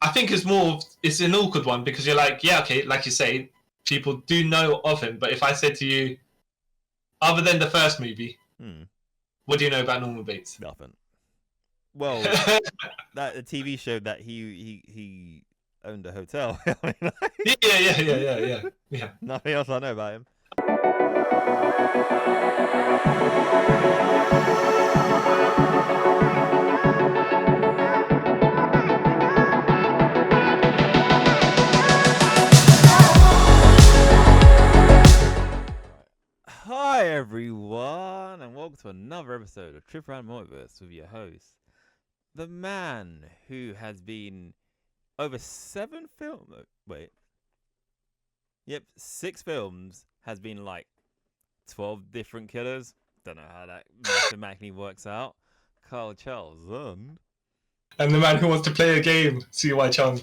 I think it's an awkward one because you're like, yeah, okay, like you say, people do know of him. But if I said to you, other than the first movie, what do you know about Norman Bates? Nothing. Well, that the TV show that he owned a hotel. I mean, like, yeah. Nothing else I know about him. Hi everyone, and welcome to another episode of Trip Around Multiverse with your host, the man who has been over 7 films. Six films, has been like 12 different killers. Don't know how that mathematically works out. Carl Charles And the man who wants to play a game, CY Chung.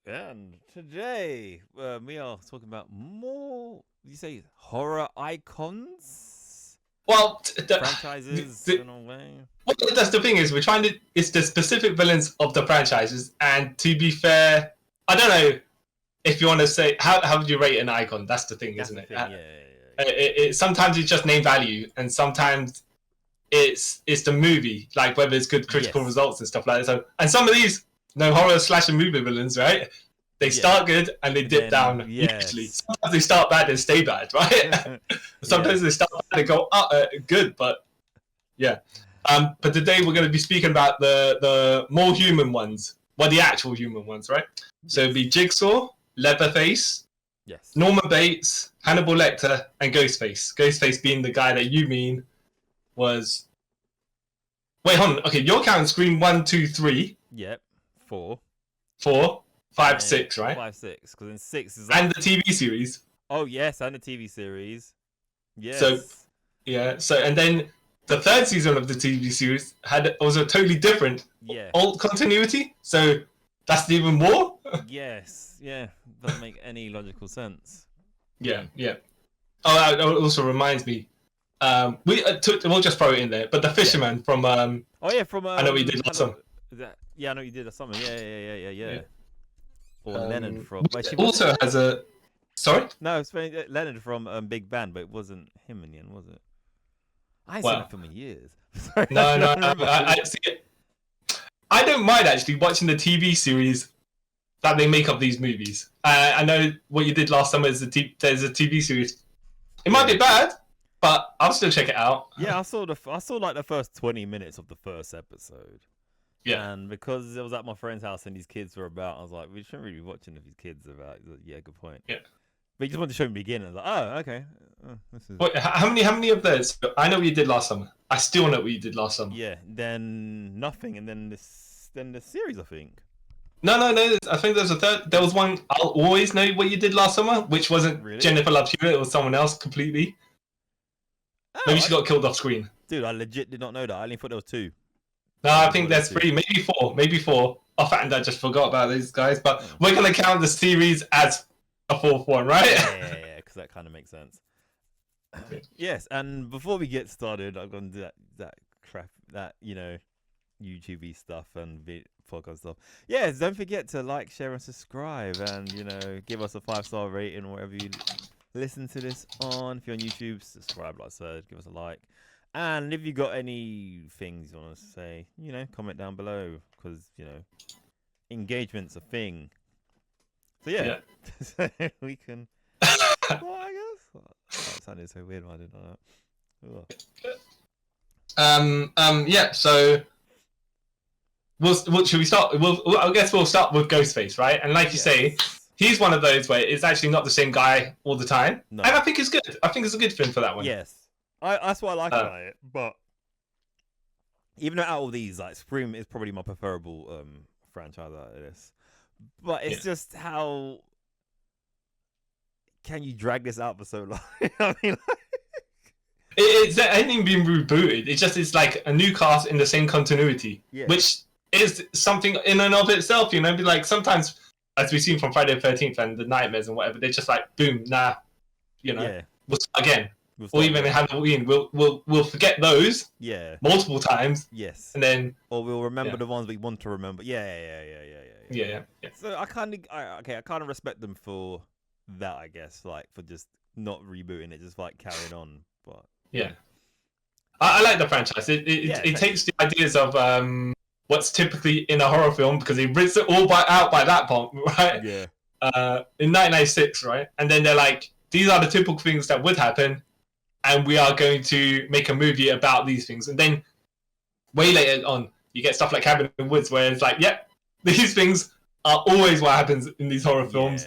And today we are talking about more, you say, horror icons? Well, franchises in a way. Well, that's the thing is, we're trying to. It's the specific villains of the franchises, and to be fair, I don't know if you want to say how would you rate an icon. That's the thing, isn't it? Yeah. Sometimes it's just name value, and sometimes it's the movie, like whether it's good critical results and stuff like that. So, and some of these horror slasher movie villains, right? They start good and they dip down. Usually, sometimes they start bad and stay bad, right? Sometimes they start bad and go good, but yeah. But today we're going to be speaking about the more human ones, well, the actual human ones, right? So it'd be Jigsaw, Leatherface, Norman Bates, Hannibal Lecter, and Ghostface. Ghostface being the guy that you mean was. Wait, hold on. Okay, you're counting Scream 1, 2, 3. Yep, 4. 4, 5, 6, right? 5, 6, because then 6 is like... And the TV series. Oh yes, and the TV series. Yes. So and then the third season of the TV series was a totally different alt continuity. So that's even more. Yes, doesn't make any logical sense. Yeah. Oh, that also reminds me. We'll just throw it in there. But the fisherman from I know we did last summer. I know you did last summer. Yeah. Or Leonard from. Also has a. Sorry. No, it's Leonard from Big Band, but it wasn't him in the end, was it? I ain't seen that film in years. Sorry, no. I see it. I don't mind actually watching the TV series that they make of these movies. I know what you did last summer is there's a TV series. It might be bad, but I'll still check it out. Yeah, I saw like the first 20 minutes of the first episode. Yeah. And because it was at my friend's house and these kids were about, I was like, we shouldn't really be watching if these kids are about. Like, yeah, good point. Yeah. But he just wanted to show me the beginning. I was like, oh, okay. Wait, how many of those? I know what you did last summer. I still know what you did last summer. Yeah, then nothing, and then the series, I think. No. I think there's a third. There was one. I'll always know what you did last summer, which wasn't Jennifer Love Hewitt. It was someone else completely. Oh, maybe she got killed off screen. Dude, I legit did not know that. I only thought there was 2. No, I think there's 3, maybe 4. Offhand, I just forgot about these guys, but we're gonna count the series as a 4th one, right? Yeah, because that kind of makes sense. Yes, and before we get started, I'm gonna do that crap, that YouTube-y stuff and podcast stuff. Yes, don't forget to like, share, and subscribe, and give us a 5-star rating or wherever you listen to this on. If you're on YouTube, subscribe, like I said, give us a like. And if you got any things you want to say, comment down below, because, engagement's a thing. So, yeah. We can... Well, I guess. Oh, that sounded so weird when I didn't know that. Yeah, so... Should we start? I guess we'll start with Ghostface, right? And like you say, he's one of those where it's actually not the same guy all the time. No. And I think it's good. I think it's a good film for that one. Yes. That's what I like about it, but even though out of all these, like Scream is probably my preferable franchise out of this, but it's just how can you drag this out for so long? I mean, it ain't even been rebooted. It's like a new cast in the same continuity, which is something in and of itself. Be like sometimes, as we've seen from Friday the 13th and the Nightmares and whatever, they're just like boom, we'll start again. or even in Halloween, we'll forget those. Yeah. Multiple times. Yes. And then. Or we'll remember the ones we want to remember. Yeah. So I kind of respect them for that, I guess, like for just not rebooting it, just like carrying on. But yeah, I like the franchise. It takes the ideas of what's typically in a horror film, because it rips it all out by that point, right? Yeah. In 1996, right? And then they're like, these are the typical things that would happen, and we are going to make a movie about these things. And then way later on, you get stuff like Cabin in the Woods, where it's like, yep, these things are always what happens in these horror films,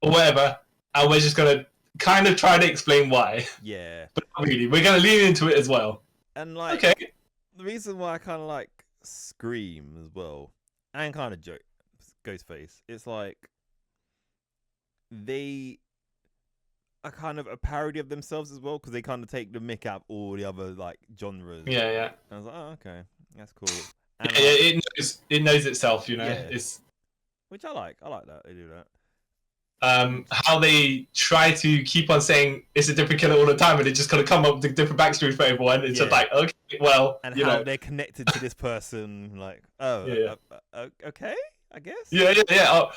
or whatever, and we're just gonna kind of try to explain why. Yeah. But not really, we're gonna lean into it as well. And like, the reason why I kind of like Scream as well, and kind of Ghostface, it's like they are kind of a parody of themselves as well, because they kind of take the mick out of all the other like genres. Yeah. And I was like, oh, okay, that's cool. And, it knows itself, you know. It's which I like. I like that they do that. How they try to keep on saying it's a different killer all the time, and they just kind of come up with a different backstory for everyone. It's just like, okay, well, and how they're connected to this person, like, okay, I guess. Yeah. Oh,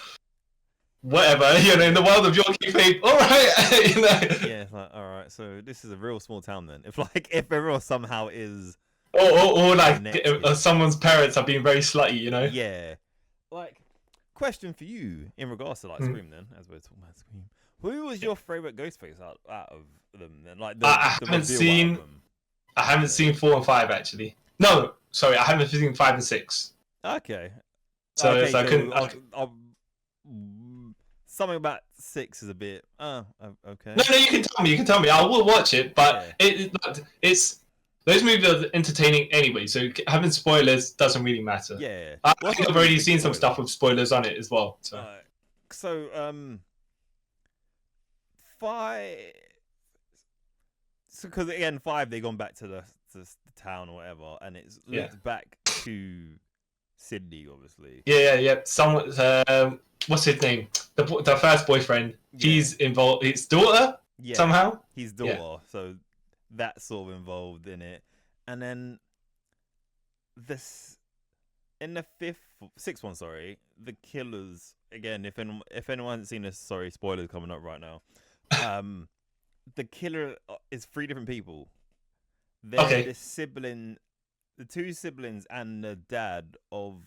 whatever, you know, in the world of your kayfabe, all right, you know. Yeah, it's like, all right, so this is a real small town then. If everyone somehow is, or like someone's parents are being very slutty, you know. Yeah, like. Question for you in regards to like Scream then, as we're talking about Scream. Who was your favorite Ghostface out of them then? Like I haven't seen 4 and 5 actually. No, sorry, I haven't seen 5 and 6. Okay. So I couldn't. Something about 6 is a bit. Okay. No, you can tell me. I will watch it, but it's. Those movies are entertaining anyway, so having spoilers doesn't really matter. Yeah. I think I've already seen some stuff with spoilers on it as well. So, 5... So, because again, 5, they've gone back to the town or whatever, and it's looked back to Sydney, obviously. Yeah. Someone, what's his name? The first boyfriend. He's involved. His daughter, somehow? His daughter, so... That's sort of involved in it, and then in the 6th one, the killers again. If anyone hasn't seen this, spoilers coming up right now. The killer is 3 different people. They're the 2 siblings, and the dad of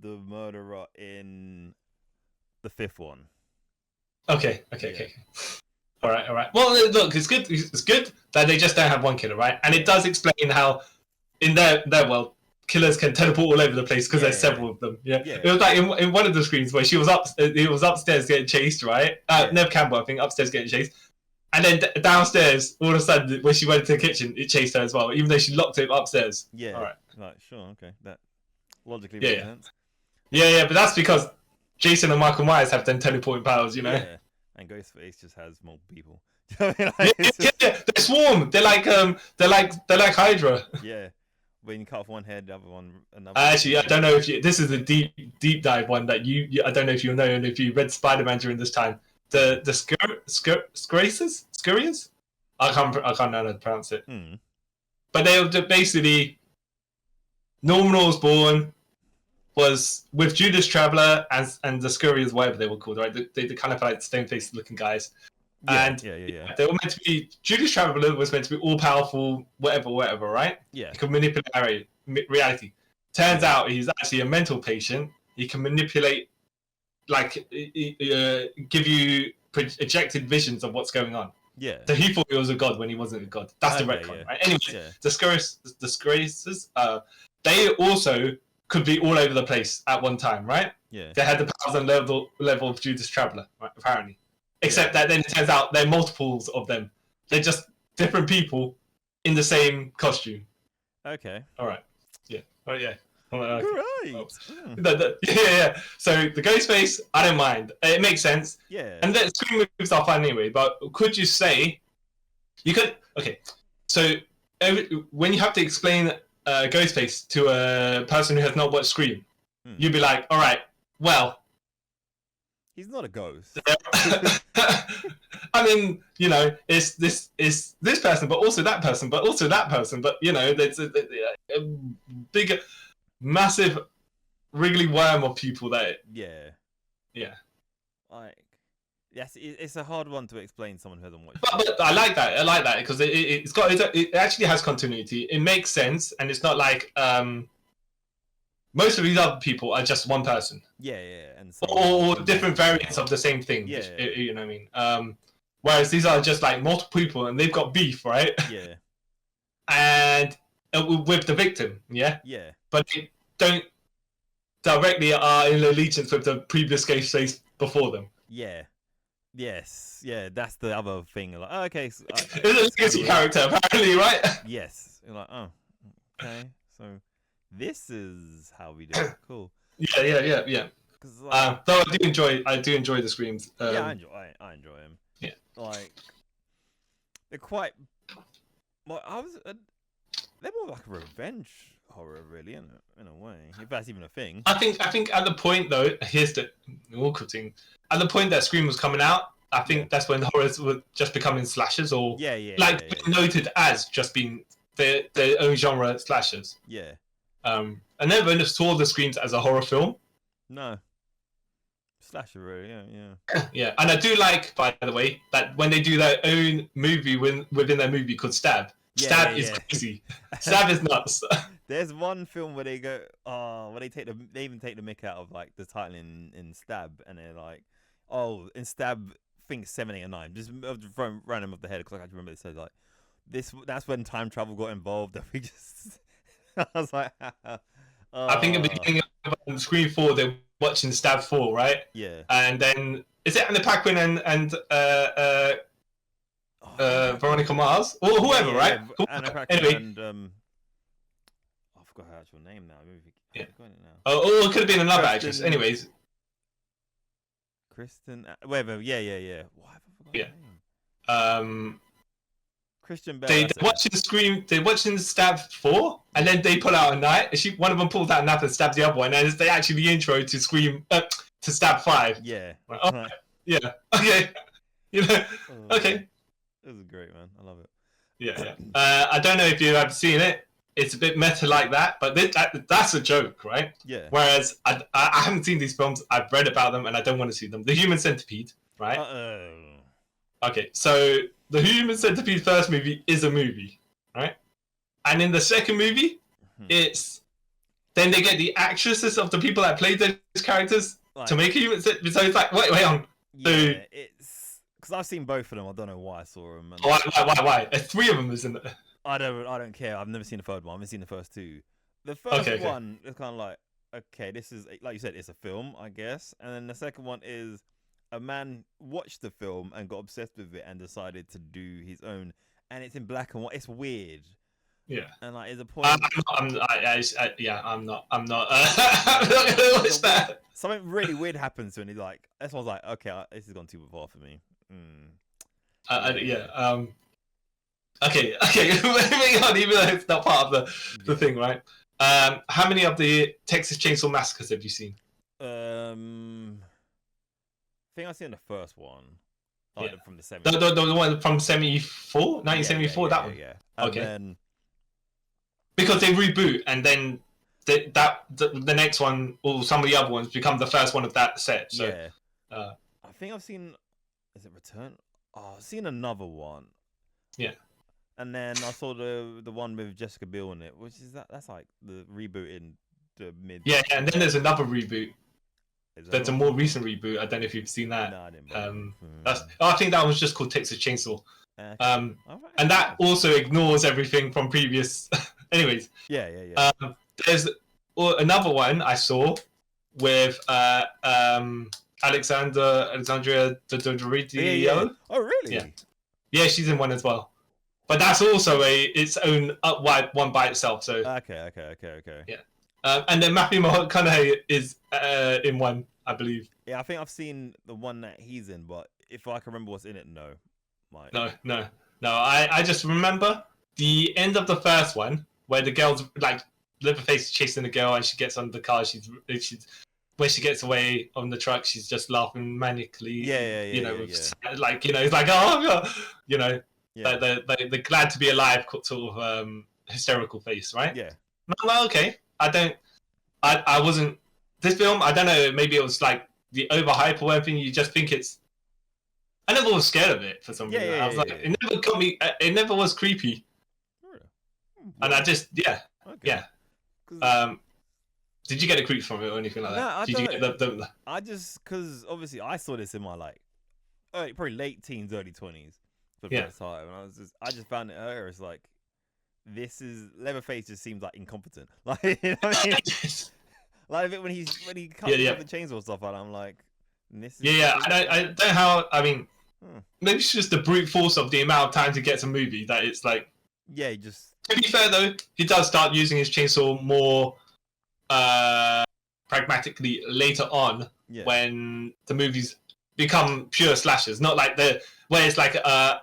the murderer in the 5th one. Okay. All right. Well, look, it's good. It's good that they just don't have one killer, right? And it does explain how, in their world, killers can teleport all over the place because there's several of them. Yeah. It was like in one of the screens where he was upstairs getting chased, right? Nev Campbell, I think, upstairs getting chased, and then downstairs, all of a sudden, when she went to the kitchen, it chased her as well, even though she locked him upstairs. Yeah. All right. Right. Sure. Okay. That logically makes sense. Yeah. But that's because Jason and Michael Myers have them teleporting powers, you know. Yeah. And Ghostface just has more people. Yeah, they swarm. They're like Hydra. Yeah, when you cut off one head, the other one another. Actually, I don't know if this is a deep dive one that you I don't know if you'll know, and if you read Spider-Man during this time, the Scurriers. I can't know how to pronounce it. But they'll basically Norman Osborn was with Judas Traveler and the Scurriers, whatever they were called, right? They kind of like stone-faced looking guys. Yeah. They were meant to be. Judas Traveler was meant to be all-powerful, whatever, right? Yeah. He could manipulate reality. Turns out he's actually a mental patient. He can manipulate, give you projected visions of what's going on. Yeah. So he thought he was a god when he wasn't a god. That's the retcon, right? Anyway, the Scurriers, they also could be all over the place at one time, right? Yeah. They had the powers and level of Judas Traveler, right, apparently. Except that then it turns out they're multiples of them. They're just different people in the same costume. Okay. All right. Yeah. Oh, yeah. Okay. Right. Yeah. So the Ghostface, I don't mind. It makes sense. Yeah. And the screen moves are fun anyway. But could you say you could? Okay. So when you have to explain Ghostface to a person who has not watched Scream, you'd be like, all right, well, He's not a ghost. I mean, it's this person, but also that person, but also that person. But there's a big, massive, wriggly worm of people there. Yeah. Yeah. Like, yes, it's a hard one to explain to someone who hasn't watched. But I like that. I like that because it actually has continuity. It makes sense, and it's not like most of these other people are just one person. Yeah, and or different variants of the same thing. Yeah. You know what I mean? Whereas these are just like multiple people, and they've got beef, right? Yeah. And with the victim, yeah. Yeah. But they don't directly are in allegiance with the previous Ghostface before them. Yeah. Yes. Yeah. That's the other thing. Like, oh, okay. So, it's a legacy character, apparently, right? Yes. You're like, oh, okay. So this is how we do it. Cool. Yeah. Though I do enjoy the screams. Yeah, I enjoy them. Yeah. Like, they're quite. Well, they're more like a revenge horror, really, in a way, if that's even a thing. I think at the point though, here's the awkward thing. At the point that Scream was coming out, I think that's when horrors were just becoming slashers, or noted as just being their own genre slashers. Yeah. I never saw the Screams as a horror film. No. Slasher, really, yeah. Yeah, and I do like, by the way, that when they do their own movie within their movie called Stab. Stab is crazy. Stab is nuts. There's one film where they go, where they even take the mick out of like the title in Stab, and they're like, oh, in Stab, I think 7, 8, and 9. Just throwing random off the head because I can't remember. It said like that's when time travel got involved, and we just. I was like, I think at the beginning of Scream 4, they're watching Stab 4, right? Yeah. And then is it Anna Paquin and Veronica Mars or whoever, right? Anna Paquin and I forgot her actual name now. Yeah. Oh, it could have been another actress. Anyways. Kristen, whatever. Yeah. Why have I forgotten her name? Christian Bale. They're watching Scream. They're watching Stab 4, and then they pull out a knife. One of them pulls out a knife and stabs the other one, and it's actually the intro to Scream to Stab 5. Yeah. Like, oh, yeah. Okay. Okay. This is great, man. I love it. Yeah. I don't know if you've ever seen it. It's a bit meta like that, but that's a joke, right? Yeah. Whereas I haven't seen these films. I've read about them, and I don't want to see them. The Human Centipede, right? Okay, so the Human Centipede first movie is a movie, right? And in the second movie, it's then they get the actresses of the people that played those characters to make a Human Centipede. So it's like, wait on. Yeah, it's because I've seen both of them. I don't know why I saw them. And why? There's 3 of them, isn't it? I don't care. I've never seen the third one. I've only seen the first 2. The first one is kind of like, okay, this is like you said, it's a film, I guess. And then the second one is a man watched the film and got obsessed with it and decided to do his own, and it's in black and white. It's weird. Yeah. And like, there's a point. I'm not. I'm not. I'm not gonna watch that. Something really weird happens when he's like. That's why I was like, okay, this has gone too far for me. Okay. Moving on, even though it's not part of the thing, right? How many of the Texas Chainsaw Massacres have you seen? I think I've seen the first one. From the 70s. The one from 1974, that one. Yeah. Okay. Then... Because they reboot, and then the next one or some of the other ones become the first one of that set. So, yeah. I think I've seen. Is it Return? Oh, I've seen another one. Yeah. And then I saw the one with Jessica Biel in it, which is that's like the reboot in the mid. Yeah, and then there's another reboot. There's a more recent reboot. I don't know if you've seen that. No, I didn't. I think that was just called Texas Chainsaw. And that also ignores everything from previous. Anyways. Yeah. There's another one I saw with Alexandria Daddario. Yeah. Oh, really? Yeah, she's in one as well. But that's also its own one by itself. So okay. Yeah. And then Matthew McConaughey is in one, I believe. Yeah, I think I've seen the one that he's in, but if I can remember what's in it, no. No. I just remember the end of the first one where the girl's like Leatherface is chasing the girl and she gets under the car. She's where she gets away on the truck, she's just laughing manically. Like it's like oh god, the glad to be alive sort of hysterical face, right? Yeah. Well, okay. I wasn't. This film, I don't know. Maybe it was like the overhype or anything. You just think it's. I never was scared of it for some reason. I was like, it never got me. It never was creepy. And I just, did you get a creep from it or anything like that? Did you get I just, because obviously I saw this in my probably late teens, early 20s for the first time, and I just found it hilarious. Like, Leatherface just seems like incompetent. Like, you know what I mean? Like when he comes up the chainsaw stuff, and I'm like, this is I don't know how. I mean, maybe it's just the brute force of the amount of time to get a movie that it's like. Yeah, he just. To be fair though, he does start using his chainsaw more pragmatically later on when the movies become pure slashers, not like where it's like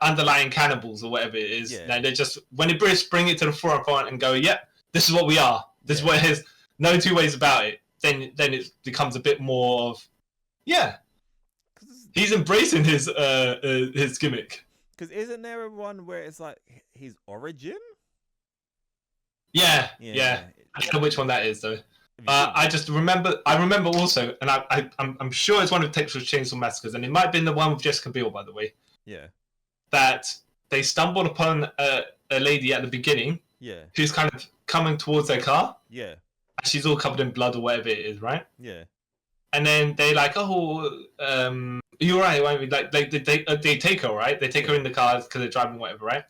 underlying cannibals or whatever it is. No, they just when they bring it to the forefront and go, yep, this is what we are. This is what it is. No two ways about it. Then it becomes a bit more of he's embracing his gimmick. Because isn't there one where it's like his origin? Yeah. I don't know which one that is though. I just remember. I remember also, and I'm sure it's one of Texas Chainsaw Massacres, and it might have been the one with Jessica Biel, by the way. Yeah. That they stumbled upon a lady at the beginning. Yeah. Who's kind of coming towards their car. Yeah. And she's all covered in blood or whatever it is, right? Yeah. And then they like, you're right. Like they take her, right? They take her in the car because they're driving whatever, right?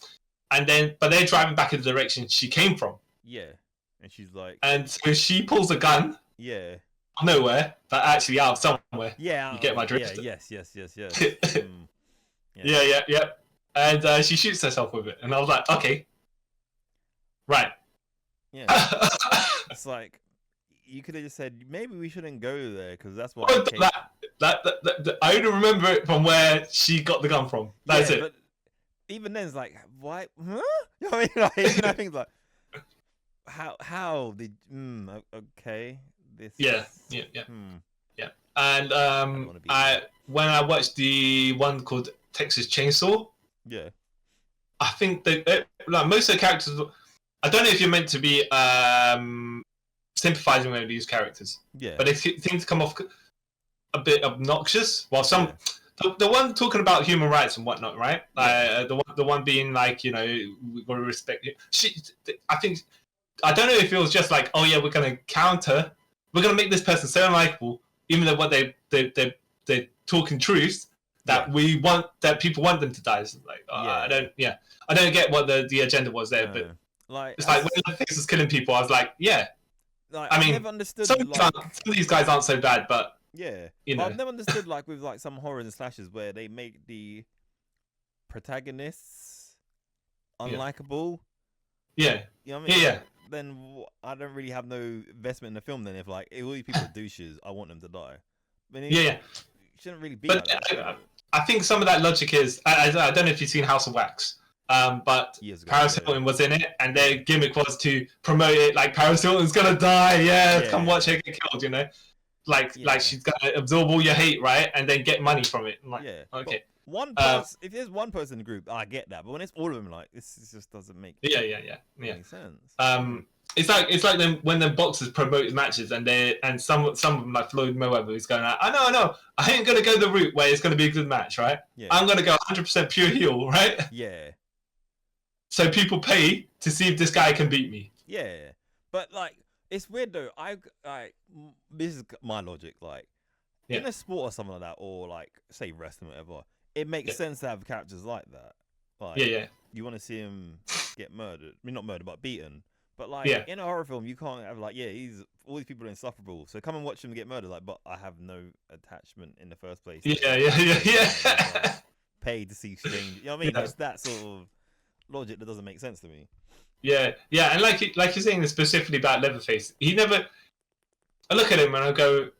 And then, but they're driving back in the direction she came from. Yeah. And she's like... And so she pulls a gun. Yeah. Nowhere, but actually out of somewhere. Yeah. You get my drift. Yeah, yes. Yeah. And she shoots herself with it. And I was like, okay. Right. Yeah. It's like, you could have just said, maybe we shouldn't go there, because that's what I only remember it from where she got the gun from. That's it. But even then, it's like, why? Huh? You know what I mean? Like, things like, how did okay this yeah. And when I watched the one called Texas Chainsaw, I think that like most of the characters, I don't know if you're meant to be sympathizing with these characters, but they seem to come off a bit obnoxious, while some the one talking about human rights and whatnot, right? The one being like, you know, we gotta respect it. I don't know if it was just like, oh yeah, we're gonna make this person so unlikable, even though what they're talking truth, that people want them to die. So like, I don't get what the agenda was there, but like it's like when Ghostface was killing people, I was like, like, I mean, never understood, some of these guys aren't so bad, but you know, I've never understood like with like some horror and slashes where they make the protagonists unlikable. Yeah. You know what I mean? Yeah. Then I don't really have no investment in the film. Then if like all these people are douches, I want them to die. But it shouldn't really be. But like that. I think some of that logic is I don't know if you've seen House of Wax, but Paris Hilton was in it, and their gimmick was to promote it like Paris Hilton's gonna die. Come watch her get killed. You know, like she's gonna absorb all your hate, right, and then get money from it. I'm like, okay. But one person, if there's one person in the group, I get that. But when it's all of them, like this just doesn't make sense. It's like them when the boxers promote matches, and some of them like Floyd Mayweather is going like, I know, I ain't gonna go the route where it's gonna be a good match, right? I'm gonna go 100% pure heel, right? So people pay to see if this guy can beat me. But like it's weird though. This is my logic. Like in a sport or something like that, or like say wrestling, or whatever. It makes sense to have characters like that. Like, you want to see him get murdered. I mean, not murdered, but beaten. But like in a horror film, you can't have like, he's all these people are insufferable. So come and watch him get murdered. Like, but I have no attachment in the first place. Pay to see strange. You know what I mean? It's that sort of logic that doesn't make sense to me. Yeah, and like you're saying specifically about Leatherface, he never. I look at him and I go,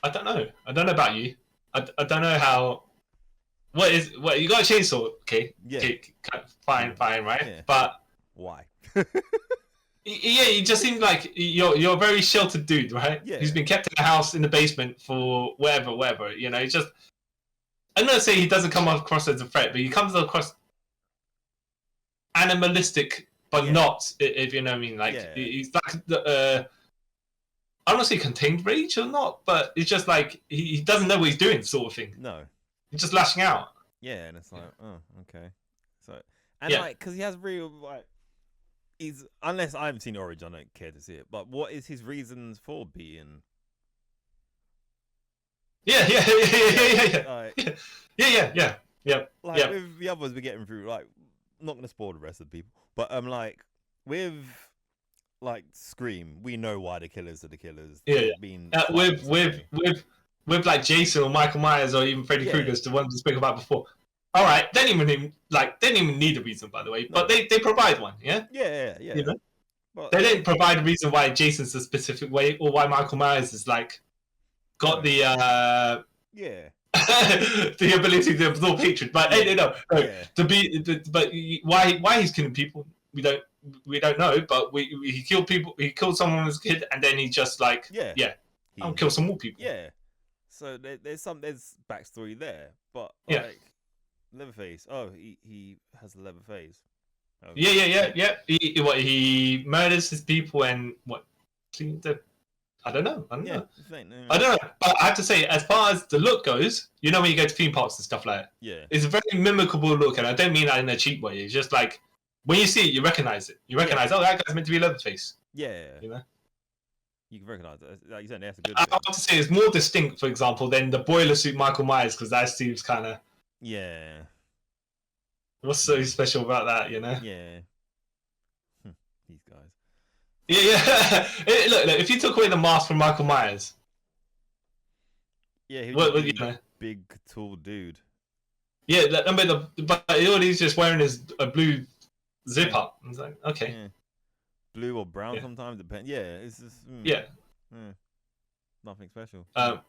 I don't know about you. I don't know how. What you got a chainsaw? Okay, fine, right? But why? Yeah, he just seems like you're a very sheltered dude, right? Yeah. He's been kept in a house in the basement for whatever. You know, he's just. I'm not saying he doesn't come across as a threat, but he comes across animalistic, but not, if you know what I mean. Like he's like the. I don't say contained rage or not, but it's just like he doesn't know what he's doing, sort of thing. No. He's just lashing out. Yeah, and it's like, oh, okay. So, and like, because he has real, like, unless I haven't seen Origin, I don't care to see it, but what is his reasons for being? Yeah. Like, yeah. Like, with the others we're getting through, like, I'm not going to spoil the rest of the people, but, like, with, like, Scream, we know why the killers are the killers. Yeah. With like Jason or Michael Myers or even Freddy Krueger's, the ones we spoke about before. All right, they didn't even need a reason, by the way, but they provide one, yeah. You know? But they didn't provide a reason why Jason's a specific way or why Michael Myers is like got the the ability to absorb hatred. But but why he's killing people, we don't know. But he killed people. He killed someone as a kid, and then he just like I'll kill some more people. Yeah. So there's backstory there, but like Leatherface. Oh, he has a leather face. Oh. Yeah. He murders his people and what? I don't know. I don't know. But I have to say, as far as the look goes, you know when you go to theme parks and stuff like that, it's a very mimicable look, and I don't mean that in a cheap way. It's just like when you see it, you recognize it. You recognize, oh, that guy's meant to be Leatherface. Yeah. You know. You can recognize it. Like you said, that's a good. I have to say, it's more distinct, for example, than the boiler suit Michael Myers, because that seems kind of. Yeah. What's so special about that, you know? Yeah. These guys. Yeah. Look, if you took away the mask from Michael Myers. Yeah, he was a big, tall dude. Yeah, but all he's just wearing is a blue zip up. It's like, okay. Yeah. Blue or brown sometimes, depends. Yeah, it's just nothing special. But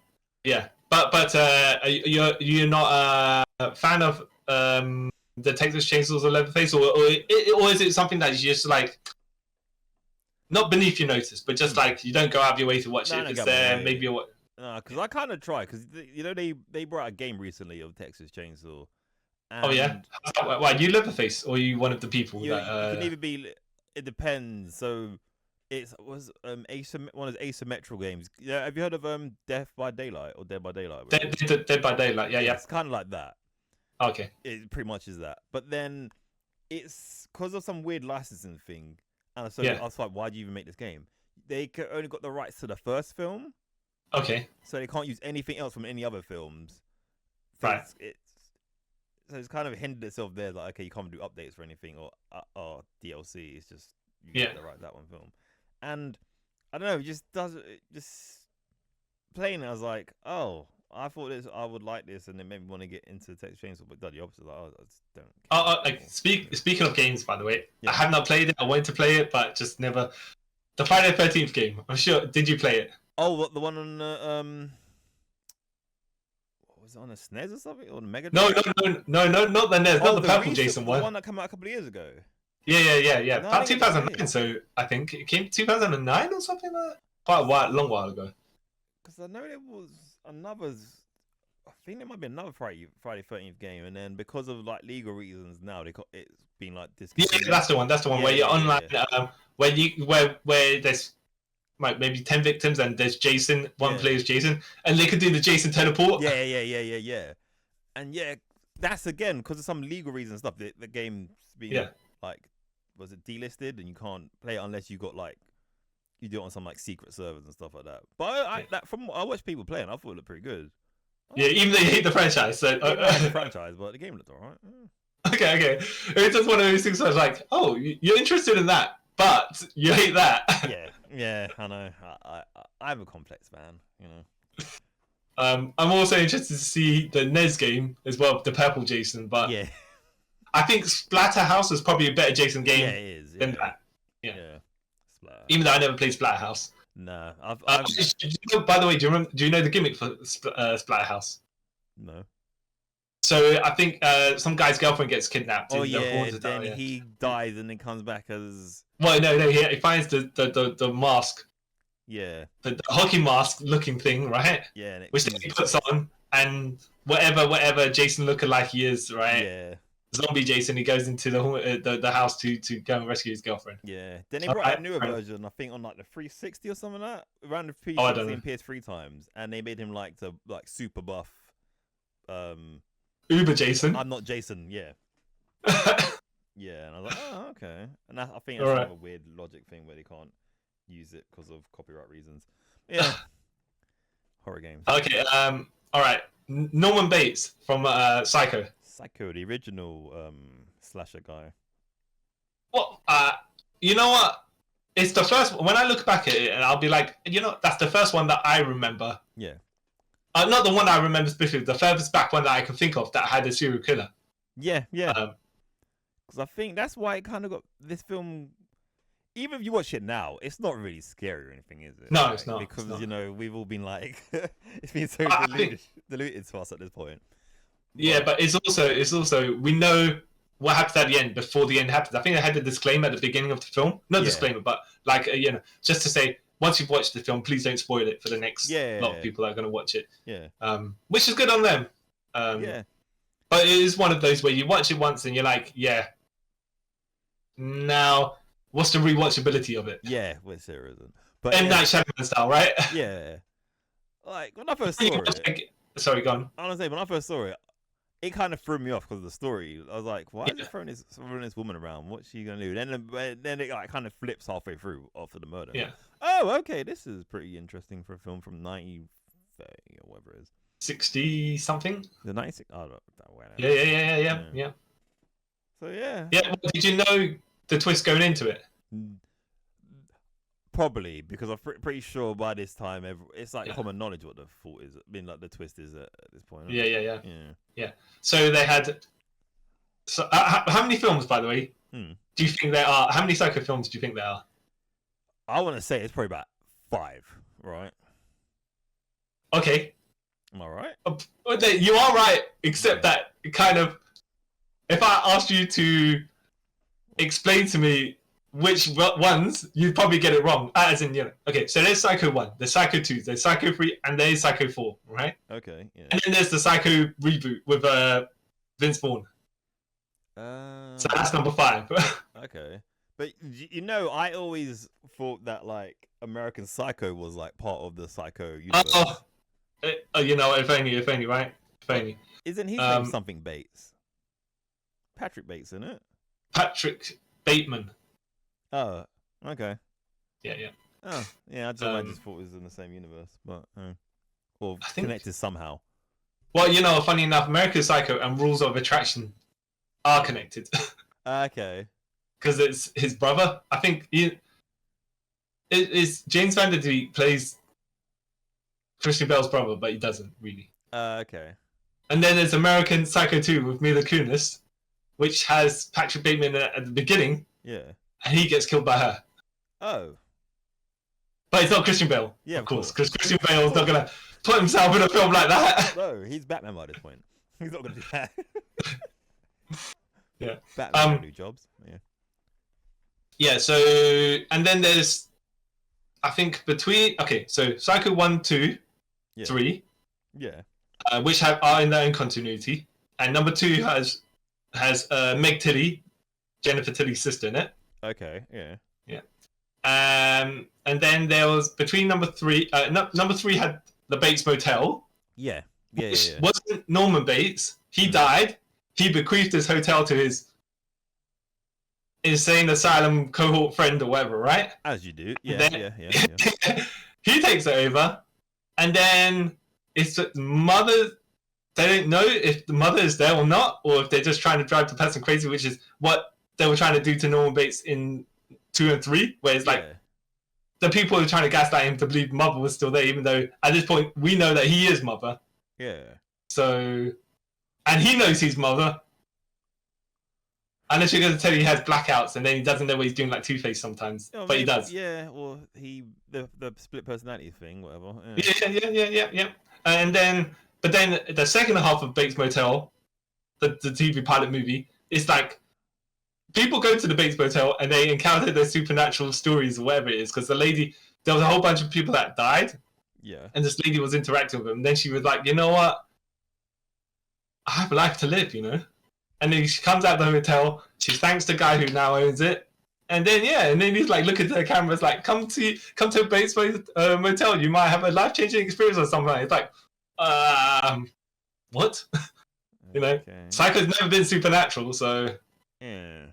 you're not a fan of the Texas Chainsaws or Leatherface, or is it something that's just like not beneath your notice, but just like you don't go out of your way to watch it? It's there, maybe you're what? No, because I kind of try, because you know they brought out a game recently of Texas Chainsaw. Oh yeah, why you Leatherface or you one of the people? You can either be. It depends. So was one of those asymmetrical games. Yeah, have you heard of Death by Daylight or Dead by Daylight? Dead by Daylight. Yeah. It's kind of like that. Okay. It pretty much is that. But then it's because of some weird licensing thing. And so I was like, why do you even make this game? They only got the rights to the first film. Okay. So they can't use anything else from any other films. So right. So it's kind of hindered itself there, like, okay, you can't do updates or anything or DLC. It's just you got to write that one film. And I don't know, just playing it, I was like, oh, I thought I would like this, and it made me want to get into Texas Chainsaw, but the opposite. Like, I just don't. Like speaking of games, by the way, I have not played it. I wanted to play it, but just never. The Friday the 13th game. I'm sure. Did you play it? Oh, what, the one on was it on a SNES or something, or the Mega Drive? No, not the NES, not the purple Jason one. The one that came out a couple of years ago. Yeah. About 2009. So I think it came 2009 or something like that. Quite a long while ago. Because I know there was another. I think there might be another Friday 13th game, and then because of like legal reasons now, it's been like this. Yeah, that's the one. That's the one where you're online. Where there's like maybe 10 victims and there's Jason. One plays Jason, and they could do the Jason teleport. Yeah. And that's again because of some legal reasons and stuff. The game's been like, was it delisted, and you can't play it unless you got like. You do it on some like secret servers and stuff like that. But from I watched people playing, I thought it looked pretty good. Even though you hate the franchise, so the franchise, but the game looked alright. Okay. It's just one of those things where I was like, oh, you're interested in that, but you hate that. Yeah, I know. I'm a complex man, you know. I'm also interested to see the NES game as well, the Purple Jason, but I think Splatterhouse is probably a better Jason game than that. Yeah. Even though I never played Splatterhouse. No, by the way, do you know the gimmick for Splatterhouse? No. So I think some guy's girlfriend gets kidnapped. Oh in the yeah, haunted then tower, he dies and then comes back as. Well, no, he finds the mask. Yeah. The hockey mask looking thing, right? Yeah. Which he puts on, and whatever Jason lookalike he is, right? Yeah. Zombie Jason, he goes into the house to go and rescue his girlfriend. Yeah. Then they brought out a newer version, I think, on like the 360 or something like that, around the PS3 and PS3 times, and they made him like super buff. Uber Jason. I'm not Jason. Yeah. Yeah, and I was like, oh, okay. And I think that's another weird logic thing where they can't use it because of copyright reasons. Yeah. Horror games. Okay. All right. Norman Bates from Psycho. Psycho, the original slasher guy. Well, you know what? It's the first. When I look back at it, and I'll be like, that's the first one that I remember. Yeah. Not the one that I remember specifically. The furthest back one that I can think of that had a serial killer. Yeah. Because I think that's why it kind of got this film. Even if you watch it now, it's not really scary or anything, is it? No, it's not. Because we've all been like, it's been so diluted to us at this point. Yeah, but it's also we know what happens at the end before the end happens. I think I had the disclaimer at the beginning of the film. Not disclaimer, but like just to say, once you've watched the film, please don't spoil it for the next lot of people that are going to watch it. Yeah. Which is good on them. Yeah. But it is one of those where you watch it once and you're like, yeah. Now, what's the rewatchability of it? Yeah, which there isn't. But M. Night Shyamalan style, right? Yeah. Like when I first saw it. Sorry, go on. I want to say when I first saw it, it kind of threw me off because of the story. I was like, why is he throwing this woman around? What's she gonna do? Then it like kind of flips halfway through after the murder. Yeah. Oh, okay, this is pretty interesting for a film from 90 or whatever it is. 60 something. The 96. Oh, Yeah. So yeah. Yeah. Well, did you know the twist going into it? Probably because I'm pretty sure by this time it's like common knowledge what the thought is. I mean, like the twist is at this point. Yeah. So they had. So how many films, by the way, do you think there are? How many Psycho films do you think there are? I want to say it's probably about 5, right? Okay. Am I right? You are right, except that kind of. If I asked you to explain to me which ones, you'd probably get it wrong. As in, okay, so there's Psycho 1, there's Psycho 2, there's Psycho 3, and there's Psycho 4, right? Okay, yeah. And then there's the Psycho reboot with Vince Vaughn. So that's number 5. Okay. But, I always thought that, like, American Psycho was, like, part of the Psycho universe. If only, right? If only. Isn't his name something Bates? Patrick Bates, isn't it? Patrick Bateman. Oh, okay. Yeah. Oh, yeah. I just thought it was in the same universe, but or connected somehow. Well, funny enough, American Psycho and Rules of Attraction are connected. Okay. Because it's his brother. I think it's James Van Der Beek plays Christian Bale's brother, but he doesn't really. Okay. And then there's American Psycho 2 with Mila Kunis, which has Patrick Bateman at the beginning. Yeah. And he gets killed by her. Oh. But it's not Christian Bale. Yeah, of course, because Christian Bale's not going to put himself in a film like that. No, he's Batman by this point. He's not going to do that. Yeah. Batman can do jobs. Yeah. Yeah, so... And then there's... I think between... Okay, so Psycho 1, 2, 3. Yeah. Which are in their own continuity. And number 2 has Meg Tilly, Jennifer Tilly's sister in it. Okay, yeah. And then there was between number 3. Number 3 had the Bates Motel. Yeah. Which wasn't Norman Bates. He died. He bequeathed his hotel to his insane asylum cohort friend or whatever, right? As you do. Yeah. He takes it over, and then it's the mother. They don't know if the mother is there or not, or if they're just trying to drive the person crazy, which is what they were trying to do to Norman Bates in 2 and 3, where it's like the people are trying to gaslight him to believe mother was still there, even though at this point we know that he is mother. Yeah. So, and he knows he's mother. Unless you're going to tell you he has blackouts and then he doesn't know what he's doing like Two-Face sometimes. But he does. Yeah, or the split personality thing, whatever. Yeah. And then, but then the second half of Bates Motel the TV pilot movie, it's like people go to the Bates Motel and they encounter their supernatural stories or whatever it is, because there was a whole bunch of people that died. Yeah. And this lady was interacting with them. And then she was like, you know what? I have a life to live, you know? And then she comes out of the hotel. She thanks the guy who now owns it. And then, and then he's like looking to the cameras like, come to Bates Motel. You might have a life-changing experience or something. It's like, what? You know? Okay. Psycho's never been supernatural, so... Yeah.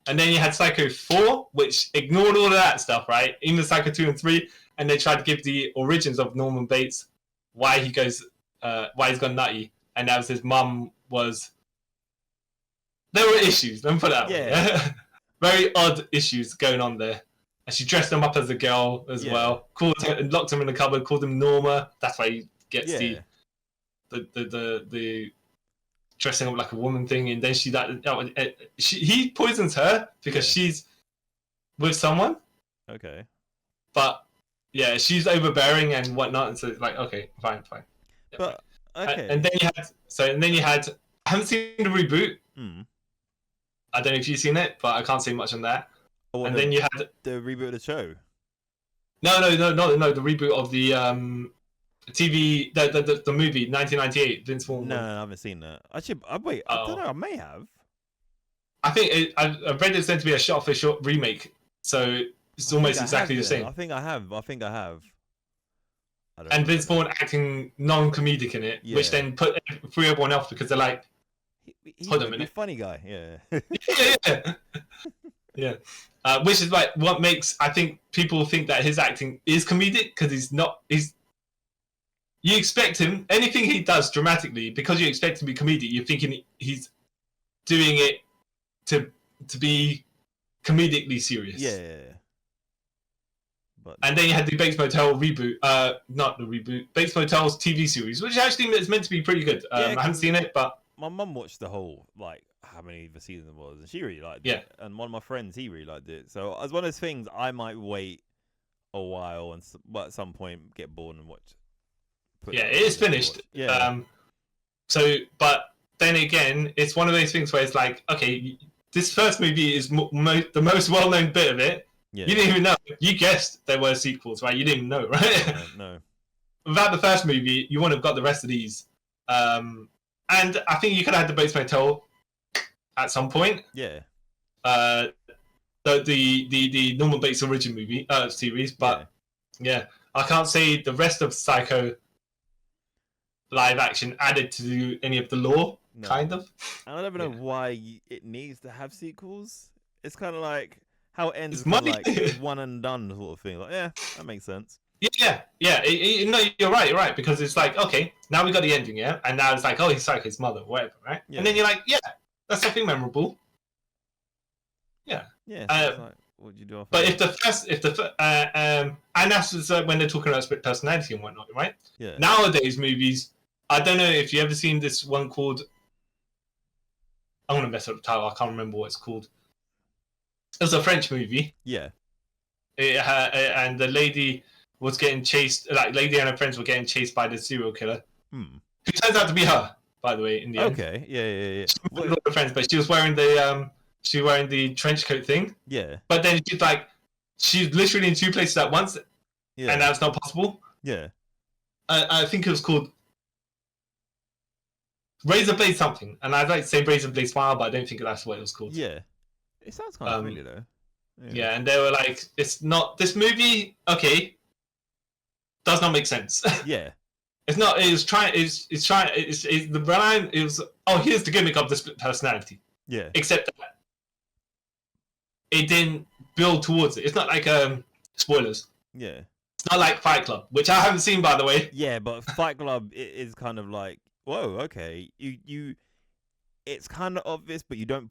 And then you had Psycho 4, which ignored all of that stuff, right? Even Psycho 2 and 3, and they tried to give the origins of Norman Bates, why he's gone nutty, and that was his mum was... There were issues, let me put it that way. Very odd issues going on there. And she dressed him up as a girl as well, locked him in the cupboard, called him Norma. That's why he gets the dressing up like a woman thing, and then he poisons her because she's with someone. Okay. But she's overbearing and whatnot, and so it's like, okay, fine. Yeah, but okay. And then you had I haven't seen the reboot. I don't know if you've seen it, but I can't say much on that. And then you had the reboot of the show. No, the reboot of the TV, the movie 1998, Vince Vaughn. No, I haven't seen that. Actually, wait, I don't know. I may have. I think I read it's meant to be a shot-for-shot remake, so it's almost exactly the same. I think I have. And Vince Vaughn acting non-comedic in it, which then threw everyone else because they're like, hold on a minute, funny guy, yeah. Which is like what makes I think people think that his acting is comedic because he's not. You expect him, anything he does dramatically, because you expect him to be comedic, you're thinking he's doing it to be comedically serious. Yeah. And then you had the Bates Motel reboot, not the reboot, Bates Motel's TV series, which actually is meant to be pretty good. I haven't seen it, but... My mum watched the whole, like, how many of the season it was, and she really liked it. And one of my friends, he really liked it. So as one of those things, I might wait a while and at some point get bored and watch. It is finished. But then again, it's one of those things where it's like, okay, this first movie is the most well-known bit of it. You didn't even know. You guessed there were sequels, right? You didn't even know, right? No. Without the first movie, you wouldn't have got the rest of these. And I think you could have had the Bates Motel at some point. Yeah. The Norman Bates origin movie series, but I can't say the rest of Psycho live action added to any of the lore, kind of. I don't know why it needs to have sequels. It's kind of like how it ends is like one and done sort of thing. Like, that makes sense. No, you're right, because it's like, okay, now we got the ending, and now it's like, oh, he's Psycho's mother, whatever, right? And then you're like, that's something memorable. Like, what'd you do? But and that's when they're talking about split personality and whatnot, right? Yeah. Nowadays movies, I don't know if you ever seen this one called. I'm gonna mess up the title. I can't remember what it's called. It was a French movie. Yeah. And the lady was getting chased. Like, lady and her friends were getting chased by the serial killer. Who turns out to be her, by the way, in the end. Okay. Yeah. She was with her friends, but she was wearing the trench coat thing. Yeah. But then she's literally in two places at once. Yeah. And that's not possible. Yeah. I think it was called Razor Blade something, and I'd like to say Razor Blade Smile, but I don't think that's what it was called. Yeah, it sounds kind of familiar though. Yeah, and they were like, "It's not this movie. Okay, does not make sense." Yeah, it's not. It's the line. It was. Oh, here's the gimmick of the split personality. Yeah. Except that it didn't build towards it. It's not like spoilers. Yeah. It's not like Fight Club, which I haven't seen, by the way. Yeah, but Fight Club is kind of like, whoa, okay, you, it's kind of obvious, but you don't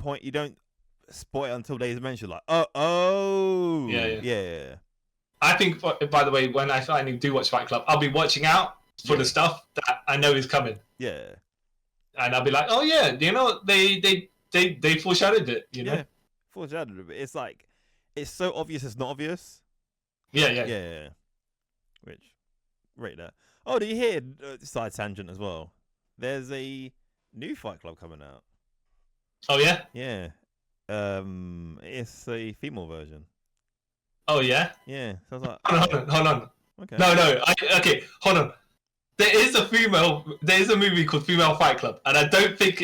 spoil it until they mention like, oh, yeah. I think, by the way, when I finally do watch Fight Club, I'll be watching out for the stuff that I know is coming. Yeah, and I'll be like, oh yeah, you know, they foreshadowed it, you know. Yeah, foreshadowed it. But it's like, it's so obvious, it's not obvious. Yeah. Which, rate that. Oh, do you hear side tangent as well? There's a new Fight Club coming out. Oh yeah. Yeah. It's a female version. Oh yeah. Yeah. So I was like, Hold on. okay. No. Okay, hold on. There is a movie called Female Fight Club, and I don't think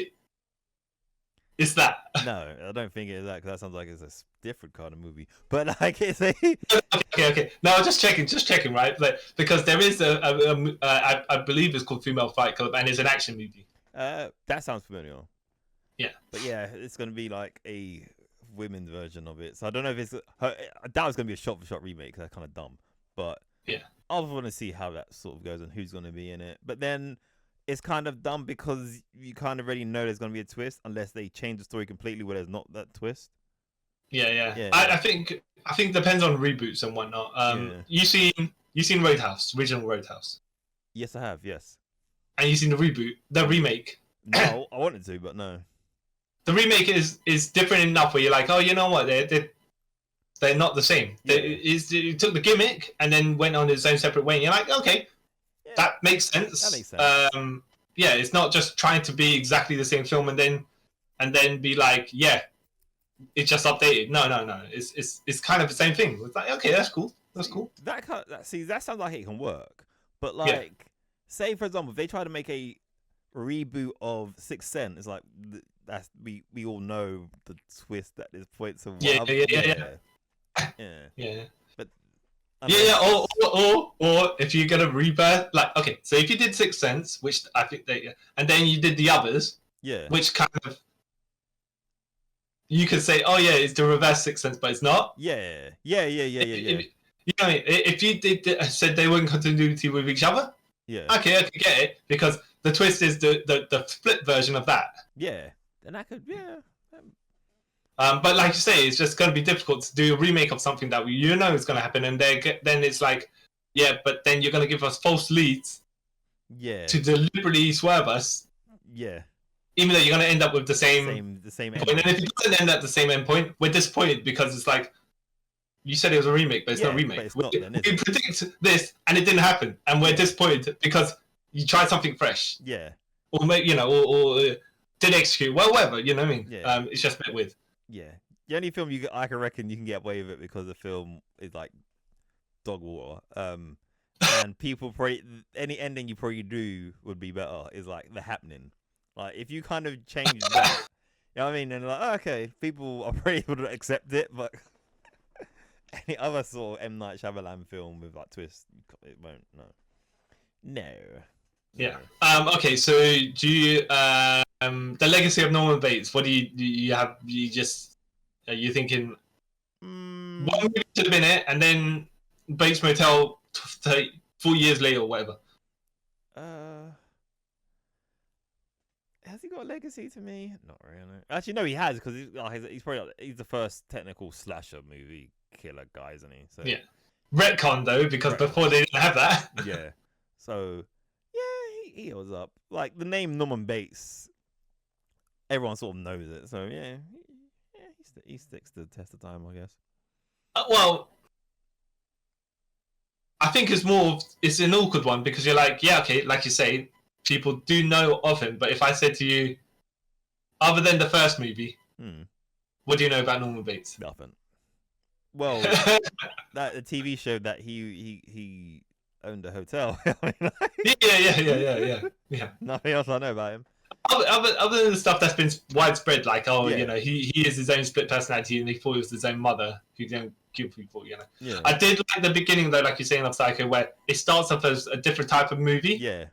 it's that. No, I don't think it's that because that sounds like it's a different kind of movie. But like it's a Okay. No, just checking, right? Like, because there is I believe it's called Female Fight Club, and it's an action movie. That sounds familiar. Yeah. But yeah, it's gonna be like a women's version of it. So I don't know if it's that was gonna be a shot-for-shot remake because that's kind of dumb. But yeah, I want to see how that sort of goes and who's gonna be in it. But then it's kind of dumb because you kind of already know there's gonna be a twist unless they change the story completely where there's not that twist. Yeah. I think it depends on reboots and whatnot. You seen Roadhouse, original Roadhouse? Yes, I have. Yes. And you seen the remake? No, I wanted to, but no. The remake is different enough where you're like, oh, you know what, they're not the same. Yeah. It took the gimmick and then went on its own separate way. And you're like, okay, yeah, that makes sense. That makes sense. Yeah, it's not just trying to be exactly the same film and then be like, yeah, it's just updated. No. It's kind of the same thing. It's like, okay, that's cool. That's cool. That sounds like it can work. But like, say for example, if they try to make a reboot of Sixth Sense, it's like that's we all know the twist at this point. So yeah. But or if you're gonna rebirth, like, okay, so if you did Sixth Sense, which I think and then you did the others, which kind of you could say, oh yeah, it's the reverse Sixth Sense, but it's not. Yeah. You know, if you said they were in continuity with each other, okay, I could get it because the twist is the split version of that. Yeah, and I could, But like you say, it's just going to be difficult to do a remake of something that you know is going to happen, and then it's like, yeah, but then you're going to give us false leads, to deliberately swerve us, even though you're going to end up with the same endpoint. And if it doesn't end up the same endpoint, we're disappointed because it's like, you said it was a remake, but it's not a remake. It's not, we predict this, and it didn't happen, and we're disappointed because you tried something fresh. Yeah. Or or didn't execute well, whatever. You know what I mean? Yeah. It's just a bit weird. Yeah. The only film I can reckon you can get away with it because the film is like dog water. And people probably any ending you probably do would be better. Is like The Happening. Like if you kind of change that, you know what I mean? And like, oh, okay, people are probably able to accept it, but any other sort of M. Night Shyamalan film with like twist, it won't. No. Yeah. Okay. So do you the Legacy of Norman Bates? What do you have? Are you thinking one movie should have been it, and then Bates Motel 4 years later or whatever? Has he got a legacy to me? Not really. Actually, no, he has because he's the first technical slasher movie killer guy, isn't he? So yeah. Retcon though, because before they didn't have that. Yeah. So yeah, he holds up. Like the name Norman Bates, everyone sort of knows it. So yeah, he sticks to the test of time, I guess. Well, I think it's an awkward one because you're like, yeah, okay, like you say, people do know of him. But if I said to you, other than the first movie, what do you know about Norman Bates? Nothing. Well, that the TV show that he owned a hotel. Yeah. Nothing else I know about him. Other than the stuff that's been widespread, like you know, he is his own split personality, and he thought it was his own mother who didn't kill people. You know. Yeah. I did like the beginning though, like you're saying of Psycho, where it starts off as a different type of movie. Yeah.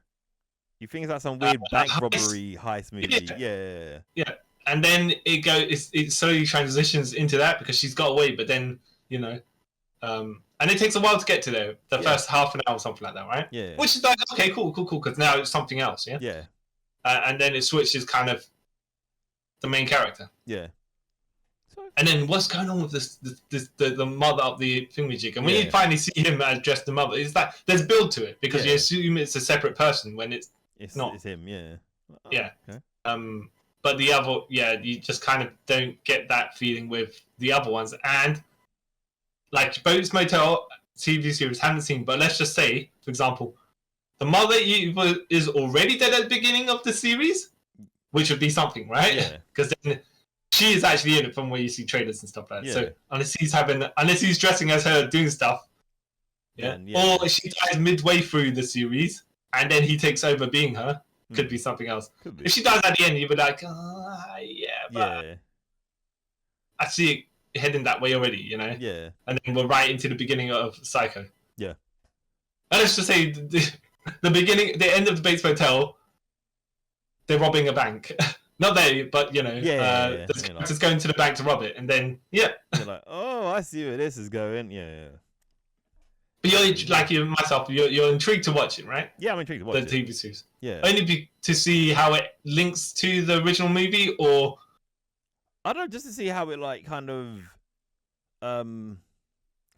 You think it's like some weird bank robbery heist movie? Yeah. And then it slowly transitions into that because she's got away, but then you know, and it takes a while to get to there. The first half an hour or something like that, right? Yeah. Which is like, okay, cool, because now it's something else, yeah. Yeah. And then it switches kind of the main character. Yeah. And then what's going on with the mother of the thingamajig? And when you finally see him address the mother, it's like there's build to it because you assume it's a separate person when it's not. It's him, yeah. Yeah. Okay. But the other, you just kind of don't get that feeling with the other ones. And like Bates Motel TV series, haven't seen, but let's just say, for example, the mother is already dead at the beginning of the series, which would be something, right? Yeah. Because then she is actually in it from where you see trailers and stuff like that. Yeah. So unless he's dressing as her doing stuff, or she dies midway through the series and then he takes over being her, could be something else. Could be. If she dies at the end, you'd be like, but I see it heading that way already, you know? Yeah. And then we're right into the beginning of Psycho. Yeah. And let's just say the end of the Bates Motel, they're robbing a bank. Not they, but, you know, there's characters going to the bank to rob it. And then, you're like, oh, I see where this is going. Yeah. But you're intrigued to watch it, right? Yeah, I'm intrigued to watch the TV series. Yeah. Only to see how it links to the original movie, or I don't know, just to see how it like kind of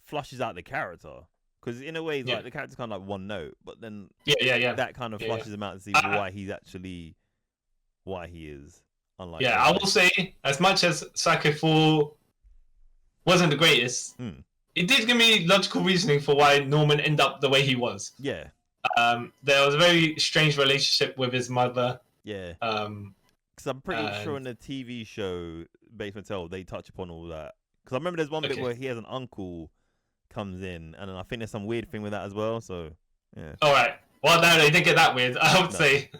flushes out the character, because in a way, like the character's kind of like one note, but then that kind of flushes him out to see why he's actually why he is. Unlike I will say, as much as Psycho 4 wasn't the greatest. It did give me logical reasoning for why Norman ended up the way he was. Yeah. There was a very strange relationship with his mother. Yeah. Because I'm pretty sure in the TV show Bates Motel they touch upon all that. Because I remember there's one bit where he has an uncle comes in, and then I think there's some weird thing with that as well. So yeah. All right. Well, no, they didn't get that weird. I would say.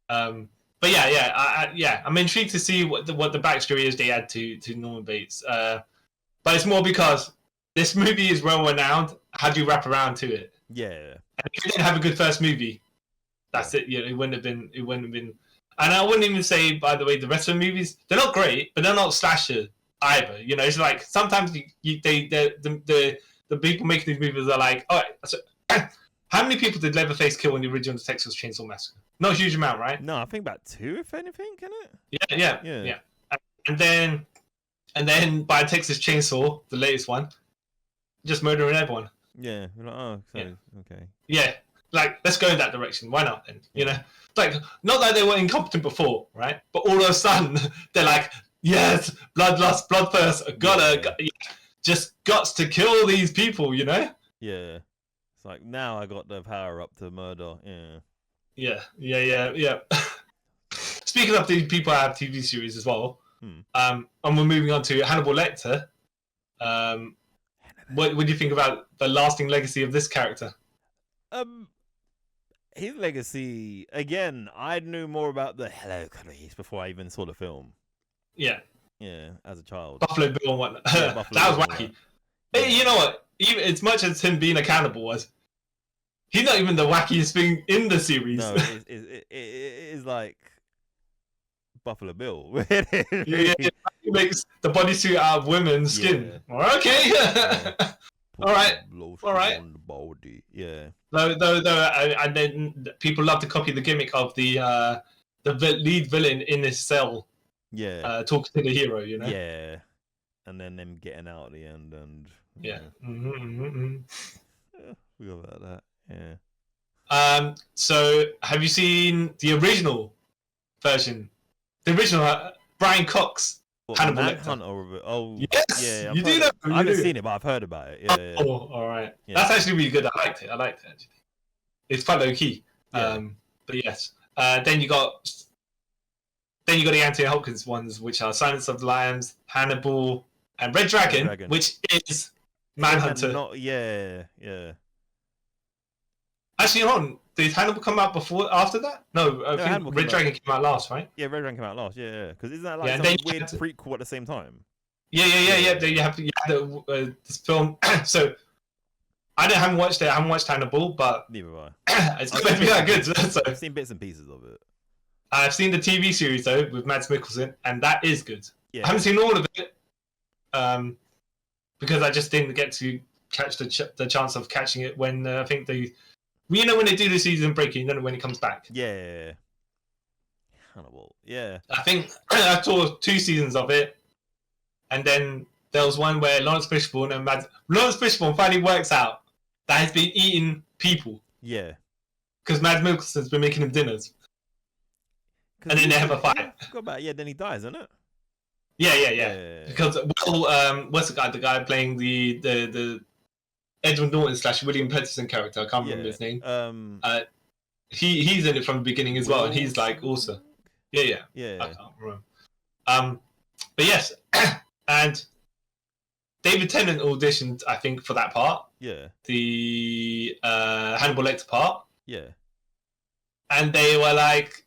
But I'm intrigued to see what the backstory is they add to Norman Bates. But it's more because this movie is well renowned. How do you wrap around to it? Yeah. And if you didn't have a good first movie, that's it. You know, it wouldn't have been. And I wouldn't even say, by the way, the rest of the movies, they're not great, but they're not slasher either. You know, it's like sometimes the people making these movies are like, all right, so, how many people did Leatherface kill in the original Texas Chainsaw Massacre? Not a huge amount, right? No, I think about 2, if anything, can it? Yeah. And then by Texas Chainsaw, the latest one, just murdering everyone. Yeah. Like, okay. Yeah. Like, let's go in that direction. Why not then? You know? Like, not that they were incompetent before, right? But all of a sudden, they're like, yes, bloodlust, bloodthirst, just guts to kill these people, you know? Yeah. It's like, now I got the power up to murder. Yeah. Speaking of these people that have TV series as well, and we're moving on to Hannibal Lecter. What do you think about the lasting legacy of this character? His legacy, again, I knew more about the Hello Clarice before I even saw the film. Yeah, as a child. Buffalo Bill and whatnot. That was wacky. Hey, you know what? Even as much as him being a cannibal was, he's not even the wackiest thing in the series. No, it is like Buffalo Bill. He makes the bodysuit out of women's skin. Okay. All right. On the body. Yeah. Though, and then people love to copy the gimmick of the lead villain in his cell. Yeah. Talking to the hero, you know. Yeah. And then them getting out at the end, and yeah. We got about that. Yeah. So, have you seen the original version? The original Brian Cox Hannibal Lecter. Oh, yes. Yeah. You do know. I haven't seen it, but I've heard about it. Yeah. Oh, all right. Yeah. That's actually really good. I liked it actually. It's quite low key. Yeah. But yes. Then you got the Anthony Hopkins ones, which are Silence of the Lambs, Hannibal, and Red Dragon. Which is Manhunter. Yeah. Actually, hold on. Did Hannibal come out after that? No, I think Red Dragon came out last, right? Yeah, Red Dragon came out last. Yeah. Because isn't that like some weird prequel at the same time? Yeah. Then you have this film. So I haven't watched it. I haven't watched Hannibal, but neither have I. It's going to be that good. So I've seen bits and pieces of it. I've seen the TV series though with Mads Mikkelsen, and that is good. Yeah. I haven't seen all of it, because I just didn't get to catch the chance of catching it when I think when they do the season breaking, then when it comes back. Yeah. Hannibal. Yeah. I think I saw 2 seasons of it, and then there was one where Lawrence Fishburne finally works out that he's been eating people. Yeah. Because Mads Mikkelsen's been making him dinners. And then they have a fight. Then he dies, isn't it? Yeah. Because what's the guy playing the Edward Norton / William Peterson character? I can't remember his name. He's in it from the beginning as well, and he's like also. Yeah. I can't remember. But yes, and David Tennant auditioned, I think, for that part. Yeah. The Hannibal Lecter part. Yeah. And they were like,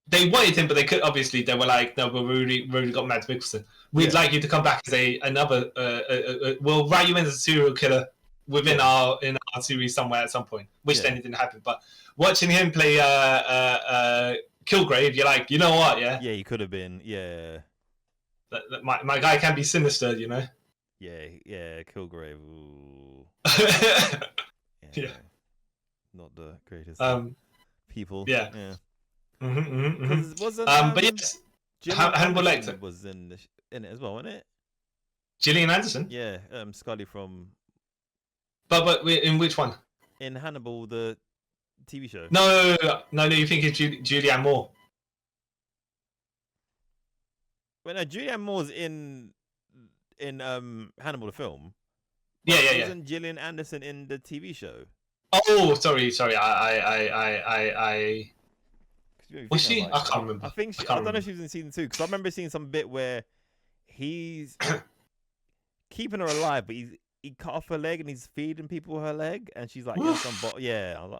they wanted him, but they could obviously. They were like, no, we really got Mads Mikkelsen. We'd like you to come back as another. We'll write you in as a serial killer within our series somewhere at some point, which then it didn't happen. But watching him play Kilgrave, you're like, you know what? Yeah, he could have been. Yeah, my guy can be sinister, you know. Yeah, Kilgrave. Ooh. Yeah, not the greatest people. Yeah. Wasn't but yes, Hannibal Lecter was in it as well, wasn't it? Gillian Anderson. Yeah, Scully from. But in which one? In Hannibal, the TV show. No. You think it's Julianne Moore? Well, no, Julianne Moore's in Hannibal the film. Yeah. Wasn't Gillian Anderson in the TV show? Oh, sorry. I was she? I can't remember. I think she. I don't know if she was in season 2 because I remember seeing some bit where he's keeping her alive, but he cut off her leg and he's feeding people her leg, and she's like, I was like,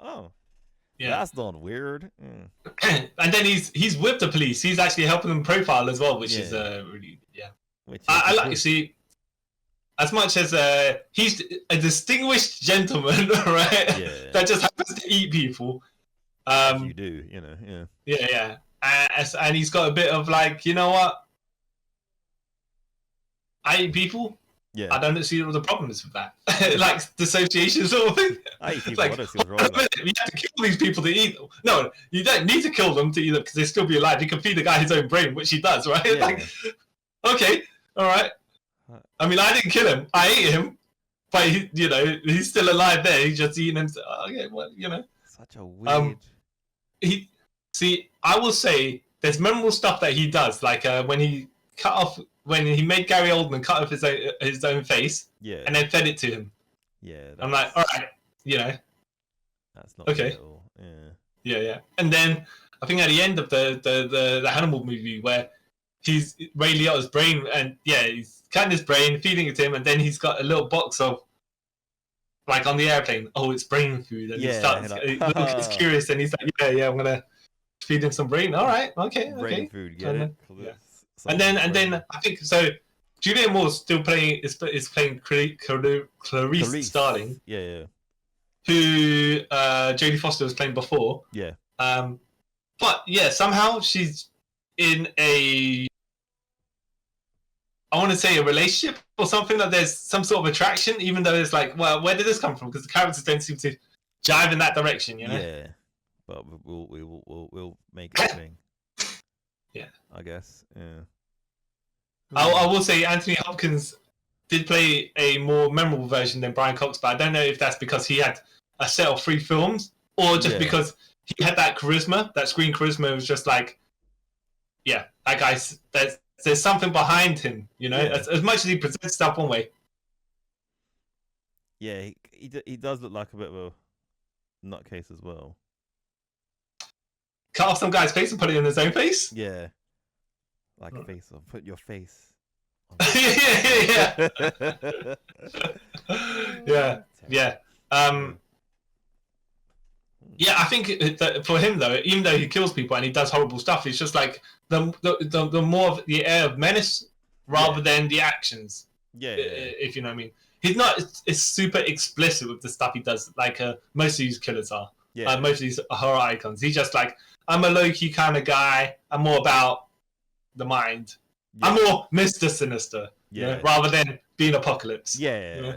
oh, that's not weird. And then he's with the police. He's actually helping them profile as well, which is really I like to see. As much as he's a distinguished gentleman, right? Yeah. That just happens to eat people. You do, you know, Yeah. And he's got a bit of like, you know what? I eat people. Yeah. I don't see what the problem is with that. Like dissociation sort of thing. I eat people. Like, I don't see what's wrong with that. You have to kill these people to eat them. No, you don't need to kill them to eat them because they still be alive. You can feed the guy his own brain, which he does, right? Yeah. Like, okay, all right. I mean, I didn't kill him. I ate him, but he's still alive there. He's just eating him. Okay, well, Such a weird. I will say there's memorable stuff that he does, like when he made Gary Oldman cut off his own face, and then fed it to him. Yeah, I'm like, all right, that's not okay. At all. Yeah. And then I think at the end of the Hannibal movie where he's Ray Liotta's brain, and he's cutting his brain, feeding it to him, and then he's got a little box of, like on the airplane, it's brain food, and he starts, he's curious, and he's like, yeah, I'm gonna feed him some brain. All right, okay. Brain food, get it? Yeah. And then I think so. Julianne Moore's still playing Clarice Starling. Yeah. Who Jodie Foster was playing before. Yeah. But yeah, somehow she's in I want to say a relationship or something, that there's some sort of attraction, even though it's like, well, where did this come from? Because the characters don't seem to jive in that direction, Yeah, but we'll make it a thing. Yeah, I guess. Yeah. I will say Anthony Hopkins did play a more memorable version than Brian Cox, but I don't know if that's because he had a set of 3 films or just because he had that charisma, that screen charisma. Was just like, that guy's there's something behind him, as much as he presents stuff one way. Yeah, he does look like a bit of a nutcase as well. Cut off some guy's face and put it in his own face? Yeah. Like a face off. Put your face on Yeah. Yeah, I think that for him though, even though he kills people and he does horrible stuff, it's just like the more of the air of menace rather than the actions. Yeah. If you know what I mean. He's not it's super explicit with the stuff he does, like most of these killers are. Yeah. Most of these horror icons. He's just like, I'm a low-key kind of guy. I'm more about the mind. Yeah. I'm more Mr. Sinister, rather than being Apocalypse. Yeah.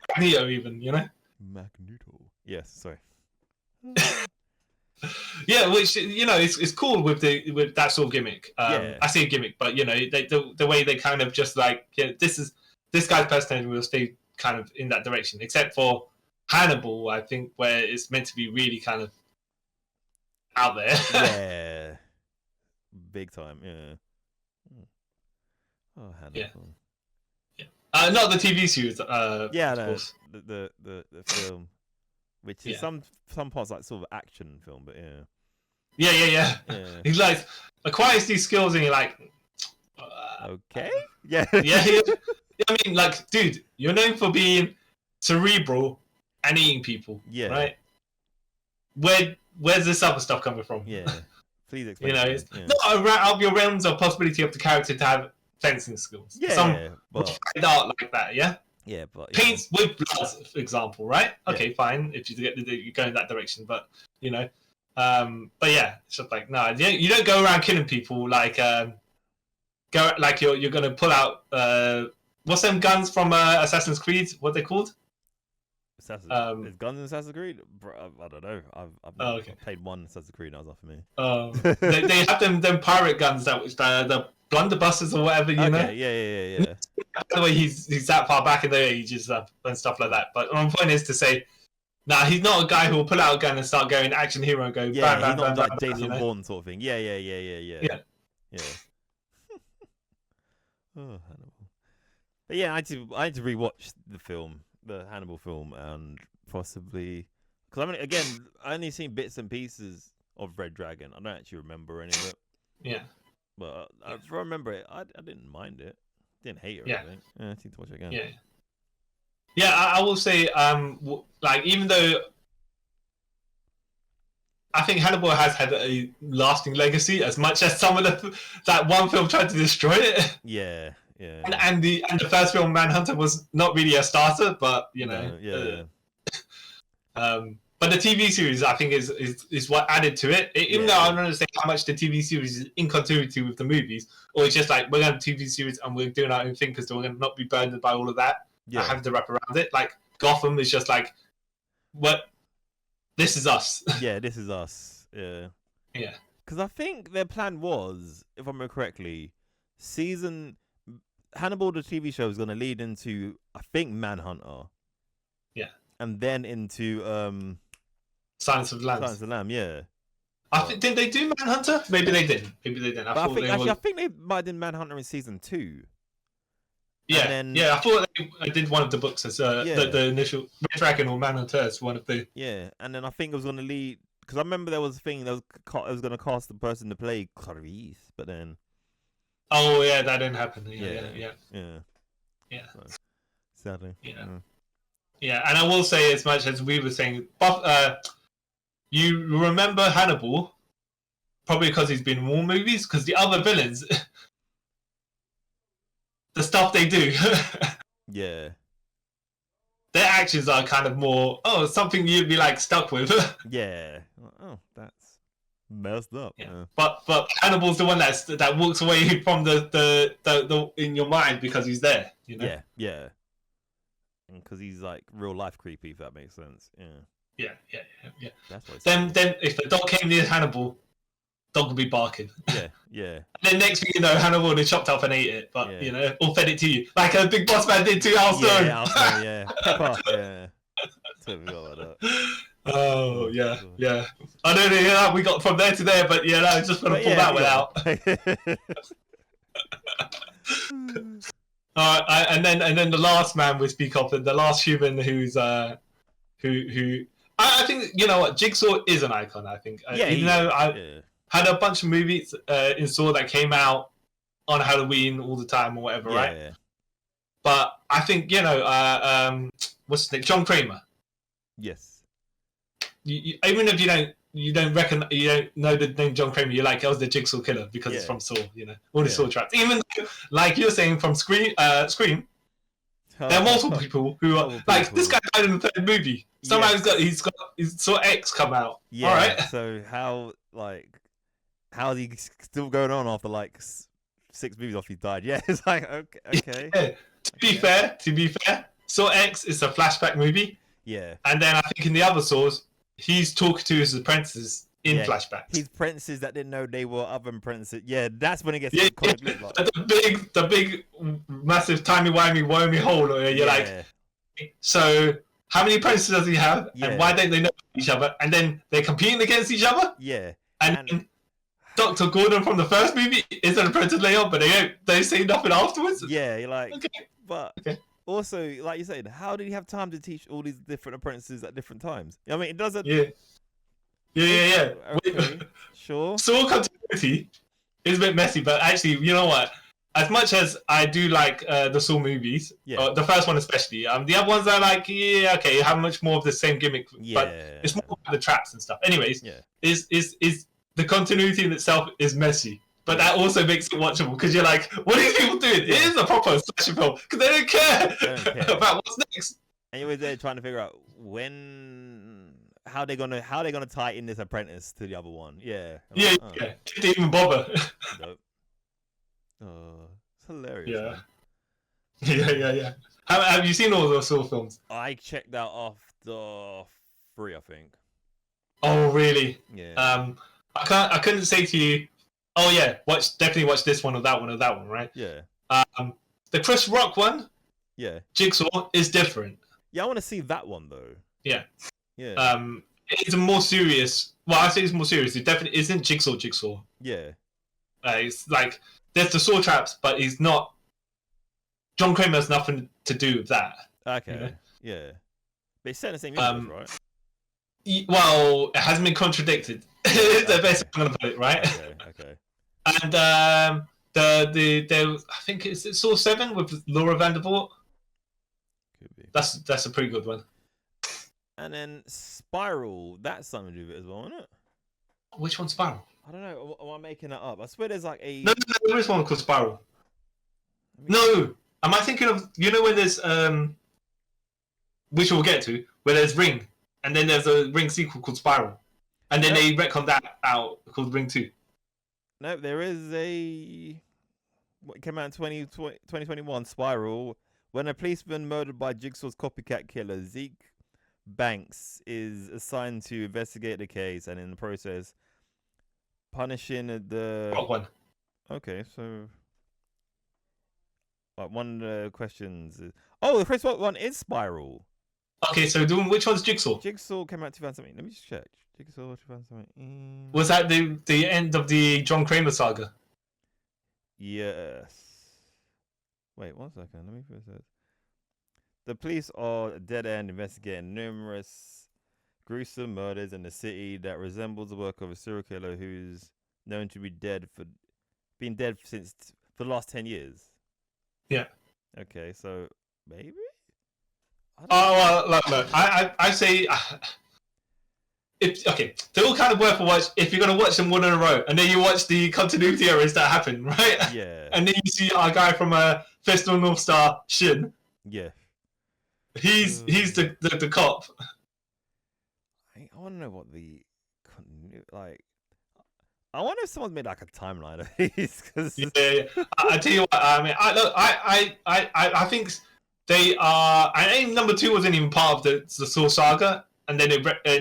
Magneto even, Magneto. Yes, sorry. Yeah, which it's cool with that sort of gimmick. I say gimmick, but the way they kind of just like, this guy's personality will stay kind of in that direction, except for Hannibal, I think, where it's meant to be really kind of out there. Yeah, big time. Yeah. Oh, Hannibal. Yeah. Not the TV series. Of course. The film. Which is some parts like sort of action film, but yeah. He like acquires these skills, and you're like, Okay. Yeah. Yeah. I mean, like, dude, you're known for being cerebral and eating people. Yeah. Right. Where's this other stuff coming from? Yeah. Please explain. You know, it's not out of your realms of possibility of the character to have fencing skills. Yeah. Some but art like that. Yeah. Yeah, but paints with blood, for example, right? Okay, fine. If you go in that direction, but you know, but yeah, it's just like no, you don't go around killing people like you're gonna pull out what's them guns from Assassin's Creed? What they called? There's guns in Assassin's Creed? Bro, I don't know. I've played one Assassin's Creed and that was not for me. They have them pirate guns that was the blunderbusters or whatever, you know. Yeah. By the way, he's that far back in the ages and stuff like that. But my point is to say, nah, he's not a guy who will pull out a gun and start going action hero and go bam, bam, he's not bam, like bam, Jason Bourne sort of thing. Yeah. Oh, Hannibal. But yeah, I had to rewatch the Hannibal film, and possibly because I only seen bits and pieces of Red Dragon. I don't actually remember any of it. Yeah. But if I remember it, I didn't mind it. Didn't hate it or anything. Yeah, I need to watch it again. Yeah. Yeah, I will say, like, even though I think Hannibal has had a lasting legacy, as much as some of that one film tried to destroy it. Yeah. And the first film, Manhunter, was not really a starter, but you know. But the TV series, I think, is what added to it. Even though I don't understand how much the TV series is in continuity with the movies, or it's just like we're going to TV series and we're doing our own thing because we're going to not be burdened by all of that. Yeah. Having to wrap around it. Like Gotham is just like, what? This is us. Yeah, this is us. Yeah. Yeah. Because I think their plan was, if I remember correctly, Hannibal the TV show is going to lead into, I think, Manhunter. Yeah. And then into Silence of the Lambs. Silence of the Lamb, yeah. Did they do Manhunter? Maybe they didn't. I think they might have done Manhunter in season 2. Yeah, I thought I did one of the books as the initial Red Dragon or Manhunter as one of the. Yeah, and then I think it was going to lead, because I remember there was a thing that was going to cast the person to play Clarice, but then. Oh yeah, that didn't happen. Yeah. So, sadly. Yeah, and I will say, as much as we were saying, you remember Hannibal probably because he's been in more movies, because the other villains. The stuff they do, yeah, their actions are kind of more something you'd be like stuck with. Yeah, that's messed up. Yeah. But Hannibal's the one that walks away from the in your mind because he's there. You know. Yeah, because he's like real life creepy. If that makes sense. Yeah. That's what. Then if the dog came near Hannibal, dog would be barking. Yeah. And then next thing you know, Hannibal would have chopped up and ate it, but you know, or fed it to you, like a big boss man did to Al Stone. Yeah, Pepper. Yeah. Totally forgot about that. Oh yeah. I don't know that we got from there to there, but yeah, I was just gonna pull that one out. And then the last man we speak of, the last human who's who I think, you know what, Jigsaw is an icon. I think even though I had a bunch of movies in Saw that came out on Halloween all the time or whatever, right? Yeah. But I think, you know, what's his name? John Kramer. Yes. Even if you don't know the name John Kramer, you're like, was the Jigsaw killer because it's from Saw, you know, all the Saw traps. Even though, like you're saying from Scream, there are multiple people who are like, this guy died in the third movie. Somehow he's got Saw X come out. Yeah. All right. So how is he still going on after like 6 movies after he died? Yeah, it's like okay. Yeah. To be fair, Saw X is a flashback movie. Yeah. And then I think in the other Saws, he's talking to his apprentices in flashbacks. His apprentices that didn't know they were other apprentices. Yeah, that's when it gets like the big massive timey-wimey hole where you're like, so how many apprentices does he have? Yeah. And why don't they know each other? And then they're competing against each other? Yeah. And Dr. Gordon from the first movie is an apprentice later, but they say nothing afterwards? Yeah, you're like, also, like you said, how did he have time to teach all these different apprentices at different times? I mean, it doesn't... Yeah. Okay, sure. Saw continuity is a bit messy, but actually, you know what? as much as I do like the Saw movies, the first one especially, the other ones are like, yeah, okay, you have much more of the same gimmick, but it's more about the traps and stuff. Anyways, is the continuity in itself is messy, but that also makes it watchable because you're like, what are these people doing? It is a proper slasher film because they don't care about what's next. And you're there trying to figure out how they gonna tie in this apprentice to the other one. Yeah. Yeah. Didn't even bother. Nope. Oh, it's hilarious. Yeah. Yeah. Have you seen all those Saw films? I checked out after 3, I think. Oh, really? Yeah. I couldn't say to you, oh yeah, definitely watch this one or that one, right? Yeah. The Chris Rock one, Jigsaw, is different. Yeah, I want to see that one though. Yeah. Yeah. It's a more serious. Well, I say it's more serious. It definitely isn't Jigsaw. Yeah. It's like there's the Saw traps, but he's not. John Kramer has nothing to do with that. Okay. You know? Yeah. But it's set in the same universe, right? Well, it hasn't been contradicted. It's the best I'm gonna put it, right? Okay. And I think it's Saw 7 with Laura Vandervoort. Could be. That's a pretty good one. And then Spiral, that's something to do with it as well, isn't it? Which one's Spiral? I don't know. Am I making that up? I swear there's like a... No, there is one called Spiral. No! Am I thinking of... You know when there's... which we'll get to, where there's Ring, and then there's a Ring sequel called Spiral. And then they retcon that out called Ring 2. No, there is a... What came out in 2021, Spiral. When a policeman murdered by Jigsaw's copycat killer, Zeke Banks is assigned to investigate the case, and in the process, punishing the... What one? Okay, so... one of the questions is... Oh, the first one is Spiral. Okay, so which one's Jigsaw? Jigsaw came out 2017. Let me just check. Jigsaw 2017. Was that the end of the John Kramer saga? Yes. Wait, 1 second. Let me first search. The police are a dead end investigating numerous gruesome murders in the city that resembles the work of a serial killer who's known to be been dead since for the last 10 years. Yeah. Okay, so maybe. Well, look. I say. They're all kind of worth a watch if you're gonna watch them one in a row, and then you watch the continuity errors that happen, right? Yeah. And then you see our guy from Fist of North Star, Shin. Yeah. He's the cop. I want to know what the like. I wonder if someone's made like a timeline of these. Cause... Yeah. I tell you what. I mean, I think they are. I think number 2 wasn't even part of the Saw saga, and then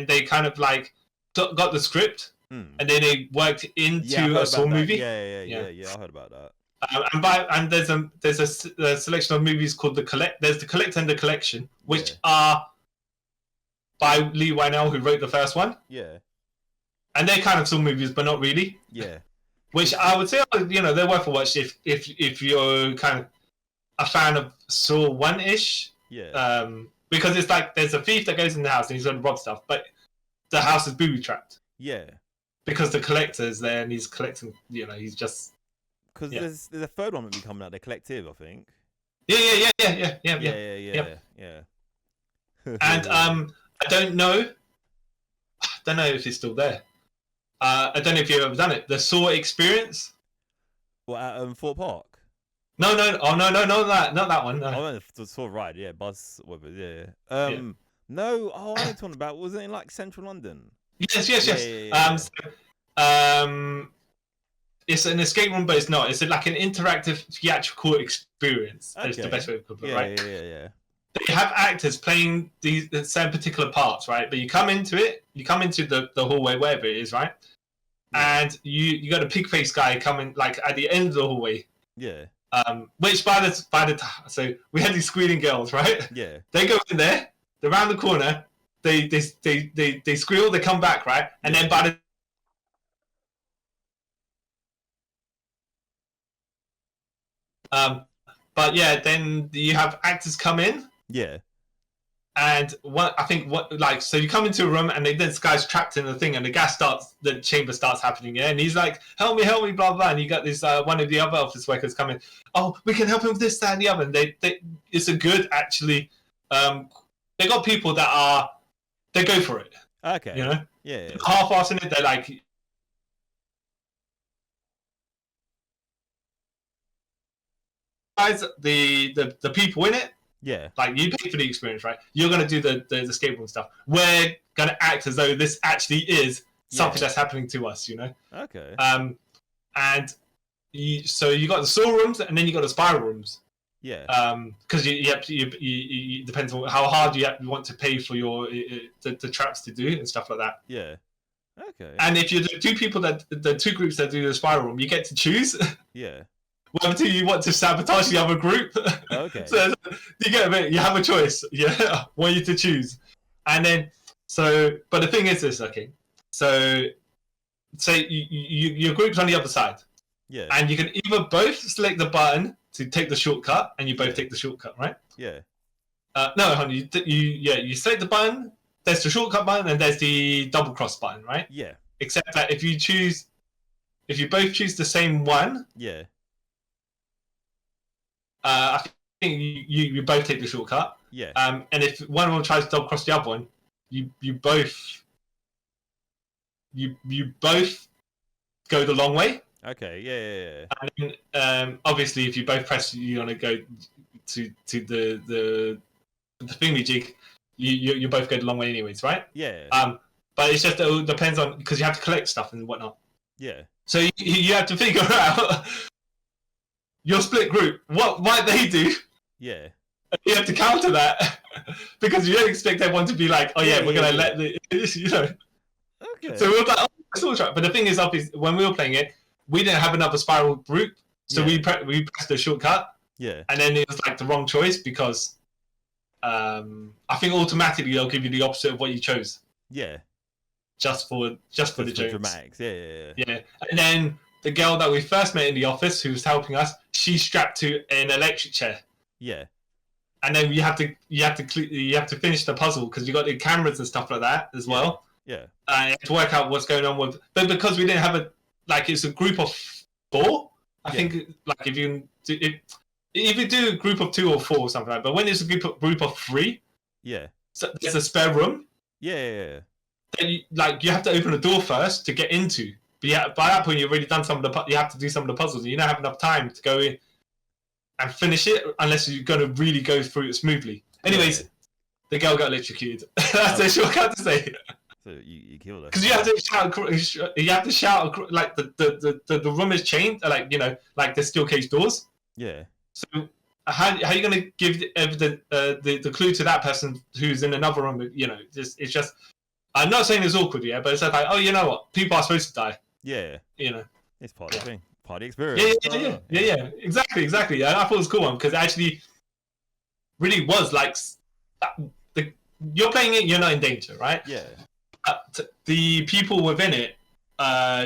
they kind of like got the script, and then they worked into a Saw movie. Yeah. I heard about that. And there's a selection of movies called There's the Collect and the Collection, which are by Lee Wynell, who wrote the first one. Yeah. And they're kind of Saw movies, but not really. Yeah. Which I would say, they're worth a watch if you're kind of a fan of Saw 1-ish. Yeah. Because it's like there's a thief that goes in the house and he's going to rob stuff, but the house is booby trapped. Yeah. Because the collector's there and he's collecting. He's just. Because there's a third one that will be coming out, The Collective, I think. Yeah. And I don't know if it's still there. I don't know if you've ever done it. The Saw Experience. What, at Fort Park? No, not that one. No. Oh, the Saw ride, yeah, Buzz, whatever, yeah. No, I know talking about. Wasn't it in like Central London? Yes. It's an escape room, but it's not. It's like an interactive theatrical experience. That's the best way to put it, right? Yeah. They have actors playing these same particular parts, right? But you come into it, the hallway, wherever it is, right? Yeah. And you got a pig face guy coming like at the end of the hallway. Yeah. Which by the time, so we had these screening girls, right? Yeah. They go in there, they're around the corner, they squeal, they come back, right? And then by the but yeah, then you have actors come in. Yeah. And so you come into a room and this guy's trapped in the thing, and the chamber starts happening, yeah, and he's like, help me, blah blah, and you got this one of the other office workers coming, oh, we can help him with this, that, and the other, and it's a good actually, they got people that they go for it, okay, you know, yeah. half-assing it, they're like, guys, the people in it. Yeah. Like, you pay for the experience, right? You're going to do the skateboard stuff. We're going to act as though this actually is something that's happening to us, you know? Okay. And so you got the saw rooms, and then you got the spiral rooms. Yeah. Because you depends on how hard you want to pay for your the traps to do and stuff like that. Yeah. Okay. And if you're the two groups that do the spiral room, you get to choose. Yeah. Whether you want to sabotage the other group. Okay. So you have a choice. Yeah, want you to choose. And then, but the thing is this, okay? So, say your group's on the other side. Yeah. And you can either both select the button to take the shortcut, and you both take the shortcut, right? Yeah. No, honey, you select the button, there's the shortcut button, and there's the double cross button, right? Yeah. Except that if you both choose the same one, yeah. I think you both take the shortcut. Yeah. And if one of them tries to double cross the other one, you both go the long way. Okay. Yeah. And then, obviously, if you both press, you want to go to the thingy jig. You both go the long way, anyways, right? Yeah. But it's just, it depends on, because you have to collect stuff and whatnot. Yeah. So you have to figure out your split group. What might they do? Yeah. You have to counter that because you don't expect everyone to be like, oh yeah, we're gonna let the, you know. Okay. So we were like, oh, it's all right. But the thing is, obviously, when we were playing it, we didn't have another spiral group, so we pressed the shortcut. Yeah. And then it was like the wrong choice because I think automatically they'll give you the opposite of what you chose. Yeah. Just for the jokes. Dramatics. Yeah. And then the girl that we first met in the office who was helping us, she's strapped to an electric chair. Yeah. And then you have to finish the puzzle because you got the cameras and stuff like that as well. Yeah. And you have to work out what's going on with. But because we didn't have it's a group of 4. I think like if you do a group of 2 or 4 or something like that. But when it's a group of 3, so there's a spare room. Yeah. Then you have to open the door first to get into. But by that point you've already done you have to do some of the puzzles, and you don't have enough time to go in and finish it unless you're going to really go through it smoothly. Anyways, the girl got electrocuted. That's a shortcut to say. So you killed her. Because you have to shout like the room is chained, like, you know, like there's steel cage doors. Yeah. So how are you going to give the clue to that person who's in another room? You know, it's just. I'm not saying it's awkward, but it's like, oh, you know what? People are supposed to die. Yeah. You know. It's part of the thing. Part of the experience. Yeah. Exactly. And I thought it was a cool one because it actually really was like you're playing it, you're not in danger, right? Yeah. The people within it,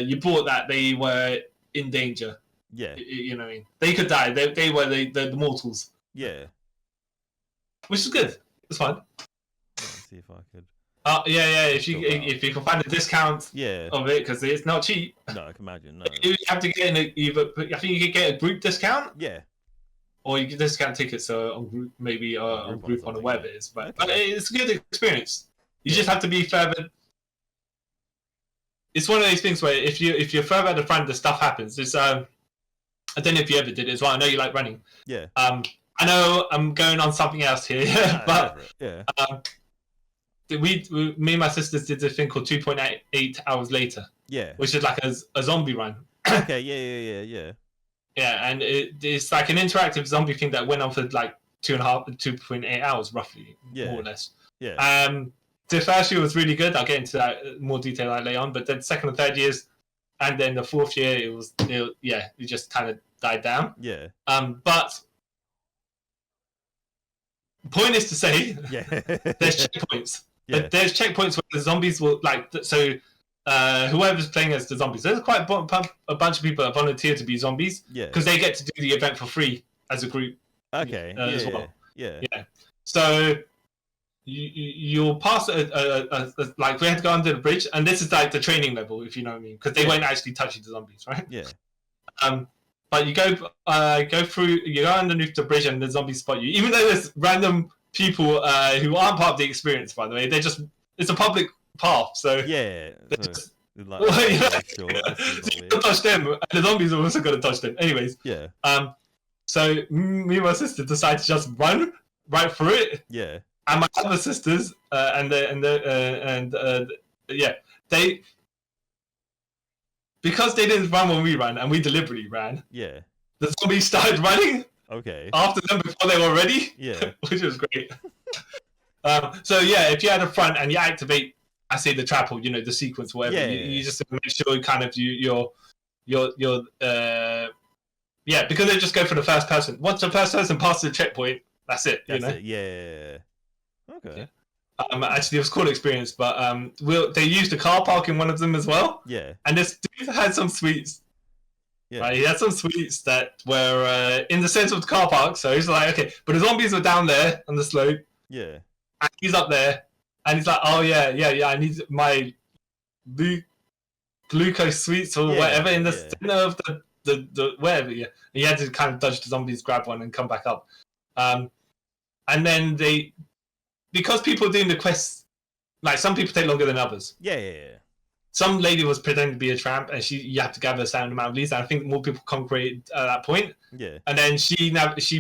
you bought that they were in danger. Yeah. You know what I mean? They could die. They were the mortals. Yeah. Which is good. It's fun. Let's see if I could. If you can find a discount of it because it's not cheap. No, I can imagine. No. You have to get in I think you could get a group discount. Yeah. Or you can discount tickets on group, maybe on group on the web it is, but it's a good experience. You just have to be further. It's one of those things where if you're further at the front, the stuff happens. It's I don't know if you ever did it as well. I know you like running. Yeah. I know I'm going on something else here, but me and my sisters did this thing called 2.8 hours later. Yeah. Which is like a zombie run. Okay. Yeah. Yeah, and it's like an interactive zombie thing that went on for like 2.8 hours roughly, more or less. Yeah. The first year was really good. I'll get into that more detail later on. But then second and third years, and then the fourth year, it just kind of died down. Yeah. But the point is to say, there's checkpoints. Yeah. There's checkpoints where the zombies will whoever's playing as the zombies. There's quite a bunch of people that volunteer to be zombies. Yeah. Because they get to do the event for free as a group. Okay. As well. Yeah. So you'll pass like we had to go under the bridge, and this is like the training level, if you know what I mean, because they won't actually touch you, the zombies, right? Yeah. But you go through, you go underneath the bridge, and the zombies spot you. Even though there's random people who aren't part of the experience, by the way, it's a public path, so yeah. So you don't touch them, and the zombies are also going to touch them. Anyways, yeah. So me and my sister decided to just run right through it. Yeah. And my other sisters because they didn't run when we ran, and we deliberately ran. Yeah. The zombies started running. Okay. After them before they were ready. Yeah. Which was great. So yeah, if you had a front and you activate, I say the trap or the sequence, whatever. Yeah, you just make sure kind of you're because they just go for the first person. Once the first person passes the checkpoint, that's it. That's it. Yeah. Okay. Actually, it was a cool experience, but they used a car park in one of them as well. Yeah. And this dude had some sweets. Yeah. Right? He had some sweets that were in the center of the car park, so he's like, okay, but the zombies were down there on the slope. Yeah. And he's up there, and he's like, oh yeah, I need my glucose sweets or whatever in the center of the whatever. Yeah, and he had to kind of dodge the zombies, grab one, and come back up. And then because people are doing the quests, like some people take longer than others. Yeah. Some lady was pretending to be a tramp, and you have to gather a certain amount of leads. And I think more people congregate at that point. Yeah. And then she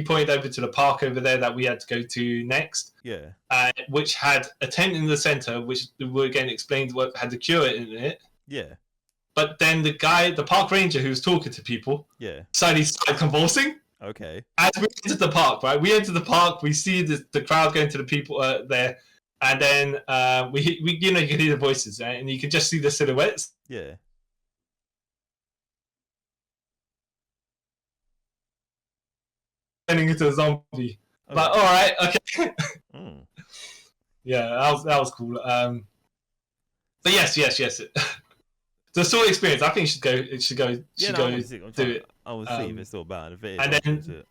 pointed over to the park over there that we had to go to next. Yeah. Which had a tent in the center, which were again explained what had the cure in it. Yeah. But then the park ranger who was talking to people, suddenly started convulsing. Okay. As we entered the park, right? We enter the park, we see the crowd going to the people there. And then we you can hear the voices, right? And you can just see the silhouettes. Yeah. Turning into a zombie. Okay. But all right, okay. Yeah, that was cool. But yes. The Saw experience, I think it should go. Do it. I will see if it's still bad. If it is, and then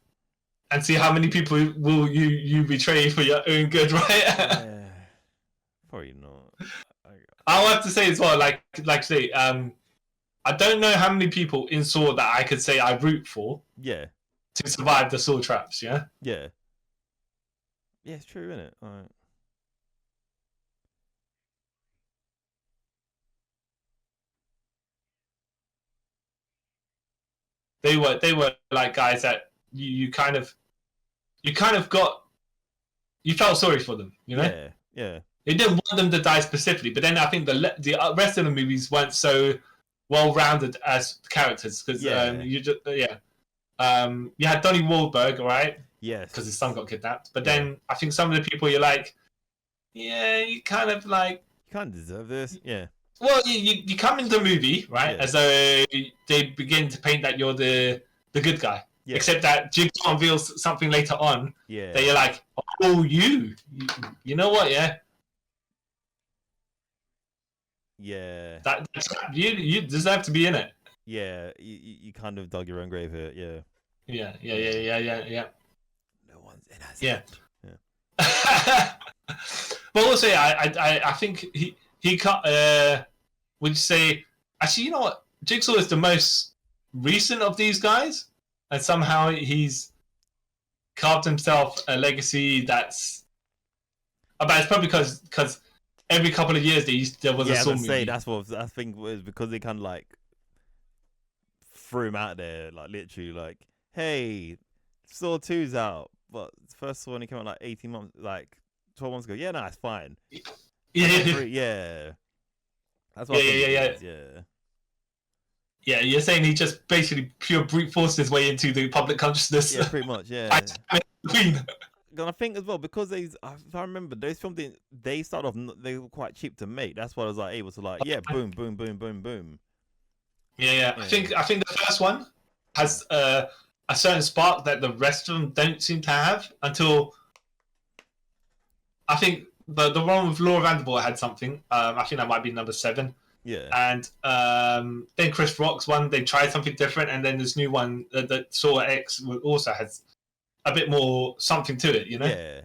and see how many people will you betray for your own good, right? Yeah. Probably not. I'll have to say as well, like say, I don't know how many people in Saw that I could say I root for. Yeah. To survive the Saw traps, yeah. Yeah. Yeah, it's true, isn't it? All right. They were like guys that you kind of got, you felt sorry for them, you know? Yeah. They didn't want them to die specifically, but then I think the rest of the movies weren't so well rounded as characters because you had Donnie Wahlberg, right? Yes. Because his son got kidnapped, but then I think some of the people you're like, you kind of like, you can't deserve this, yeah. Well, you come into the movie, right, as though they begin to paint that you're the good guy. Yeah. Except that Jigsaw reveals something later on that you're like, oh, you know what, yeah? Yeah. You deserve to be in it. Yeah, you kind of dug your own grave here, yeah. Yeah. No one's in us. Yeah. But also, I think he cut. Would you say? Actually, you know what? Jigsaw is the most recent of these guys, and somehow he's carved himself a legacy that's. But it's probably because every couple of years there was a Saw movie. That's what I think was because they kind of like threw him out there, like literally, like, hey, Saw 2's out, but the first one he came out like 18 months, like 12 months ago. Yeah, no, it's fine. Yeah. That's what Yeah, you're saying he just basically pure brute forced his way into the public consciousness. Yeah, pretty much, yeah. And I think as well, because if I remember, those films, they started off, they were quite cheap to make. That's why I was like able to like, boom. Yeah. I think the first one has a certain spark that the rest of them don't seem to have until I think the one with Laura Vanderbilt had something. I think that might be number 7. Yeah. And then Chris Rock's one, they tried something different, and then this new one that Saw X also has a bit more something to it, you know? Yeah.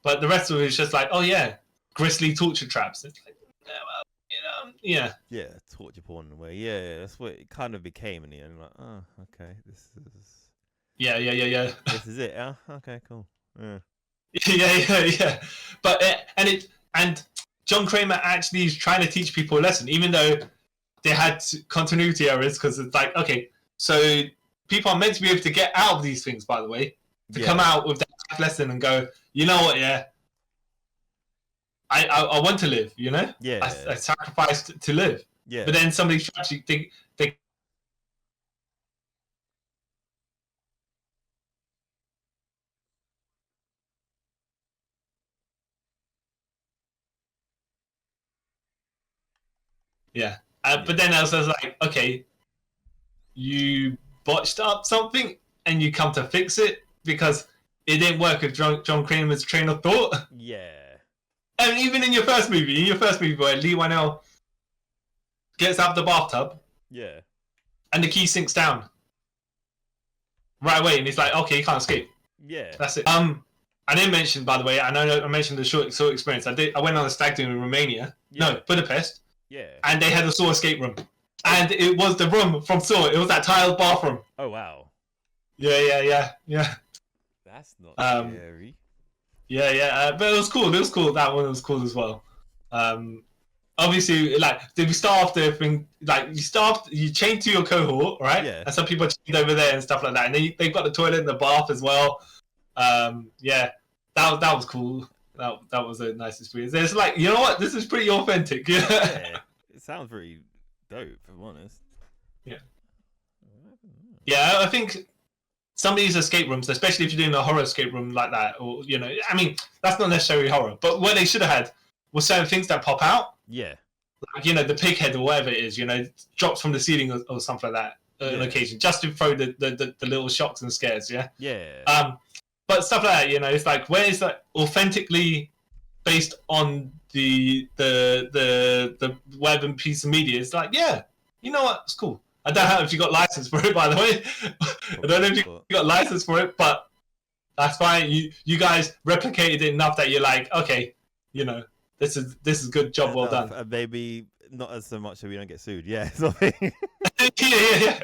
But the rest of it is just like, oh yeah, grisly torture traps. It's like, yeah, well, yeah. Yeah, torture porn in a way. Yeah, that's what it kind of became in the end. Like, oh, okay, this is. Yeah. This is it. Oh, okay, cool. Yeah. Yeah. But and John Kramer actually is trying to teach people a lesson, even though they had continuity errors, because it's like, okay, so people are meant to be able to get out of these things, by the way, to come out with that lesson and go, you know what, yeah, I want to live, you know? Yeah. I sacrificed to live. Yeah. But then somebody actually think they. Yeah. But then I was like, okay, you botched up something and you come to fix it because it didn't work with John Kramer's train of thought. Yeah. And even in your first movie where Lee Whannell gets out of the bathtub, yeah, and the key sinks down right away, and he's like, okay, you can't escape. Yeah. That's it. I didn't mention, by the way, I know I mentioned the short experience. I went on a stag do in Romania. Yeah. No, Budapest. Yeah. And they had a Saw escape room. And it was the room from Saw. It was that tiled bathroom. Oh, wow. Yeah. That's not scary. Yeah. But it was cool. That one was cool as well. Obviously, like, did we start off the thing? Like, you chain to your cohort, right? Yeah. And some people are chained over there and stuff like that. And they've got the toilet and the bath as well. Yeah, that was cool. That was a nice experience. It's like, you know what? This is pretty authentic. Yeah. It sounds pretty dope, if I'm honest. Yeah. Yeah, I think some of these escape rooms, especially if you're doing a horror escape room like that, or, you know, I mean, that's not necessarily horror, but what they should have had was certain things that pop out. Yeah. Like, you know, the pig head or whatever it is, you know, drops from the ceiling or something like that on occasion, just to throw the little shocks and scares, yeah? Yeah. But stuff like that, you know, it's like, where is that authentically based on the web and piece of media? It's like, yeah, you know what? It's cool. I don't know if you got license for it, by the way. I don't know if you got license for it, but that's fine. You guys replicated it enough that you're like, okay, you know, this is good job, well done. Maybe not as so much so we don't get sued. Yeah. Yeah.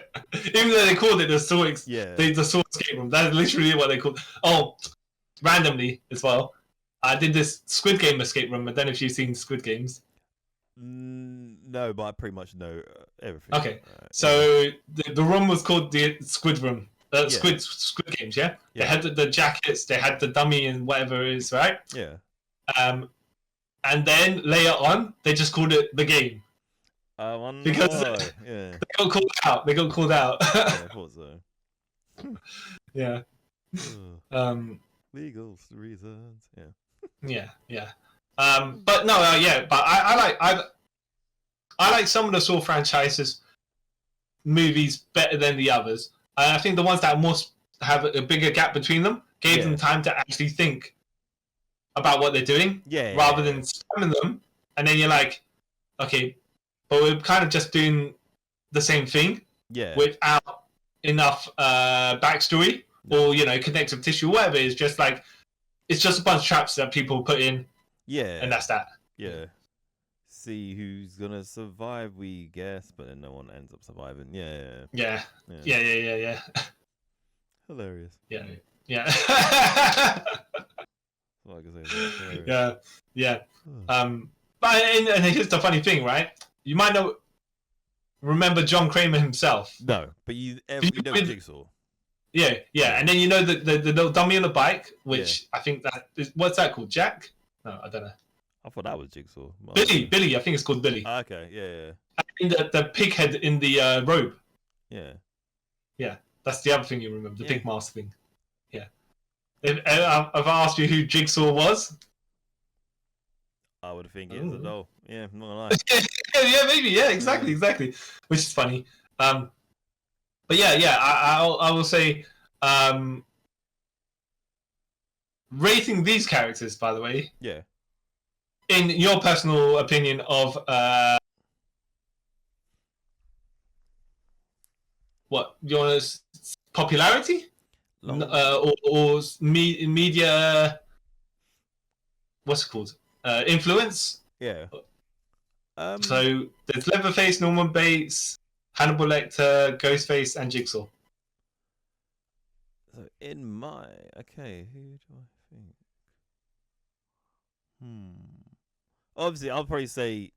Even though they called it the Saw escape room, that's literally what they called. Oh, randomly as well, I did this Squid Game escape room. I don't know if you've seen Squid Games. No, but I pretty much know everything. Okay, so the room was called the Squid Room. Squid Games, yeah. They had the jackets, they had the dummy and whatever it is, right? Yeah. And then later on, they just called it the game. Because they got called out. Yeah, I thought so. Yeah. Legal reasons. Yeah. But no, but I like some of the Saw franchises movies better than the others. I think the ones that most have a bigger gap between them gave them time to actually think about what they're doing, rather than spamming them, and then you're like, okay, but we're kind of just doing the same thing, without enough backstory or, you know, connective tissue, whatever. It's just like, it's just a bunch of traps that people put in, and that's that. Yeah. See who's gonna survive, we guess, but then no one ends up surviving. Yeah. Hilarious. Yeah. Like I say, yeah. But and here's the funny thing, right? You might not remember John Kramer himself. No, but you know Jigsaw. Yeah, and then you know the little dummy on the bike, which I think that is, what's that called? Jack? No, I don't know. I thought that was Jigsaw. Billy, I think it's called Billy. Okay, yeah. And the pig head in the robe. Yeah, that's the other thing you remember, the pig mask thing. Yeah. If I've asked you who Jigsaw was, I would think it's a doll. Yeah, I'm not gonna lie. Yeah, maybe. Yeah, exactly. Which is funny. But I will say, rating these characters, by the way. Yeah. In your personal opinion of what you want to popularity, or media what's it called? Influence. Yeah. So there's Leatherface, Norman Bates, Hannibal Lecter, Ghostface, and Jigsaw. So who do I think? Obviously, I'll probably say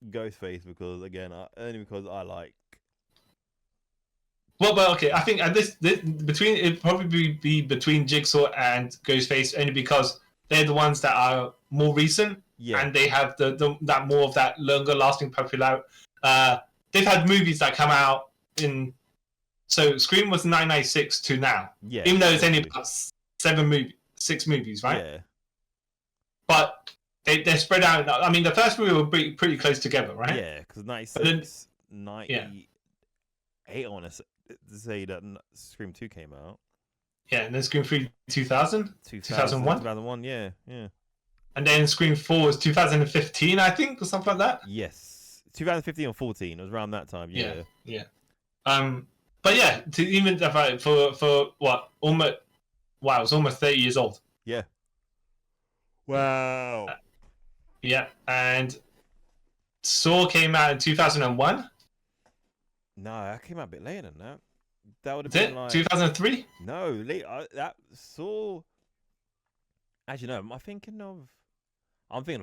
Ghostface because only because I like. Well, okay. I think it'd probably be between Jigsaw and Ghostface only because they're the ones that are more recent, and they have that more of that longer lasting popularity. They've had movies that come out in. So Scream was 1996 to now, even though it's only about 6 movies, right? Yeah. But they're spread out. I mean, the first movie were pretty close together, right? Yeah, because 96, 98, I want to say that Scream 2 came out. Yeah, and then Scream 3 2000? 2001? 2001, yeah. And then Scream 4 was 2015, I think, or something like that? Yes. 2015 or 14, it was around that time, yeah. But yeah, for what, it was almost 30 years old. Yeah. Wow. Yeah, and Saw came out in 2001. No, that came out a bit later than that. That would have been like 2003. No, late. That Saw. Actually, no. I'm thinking of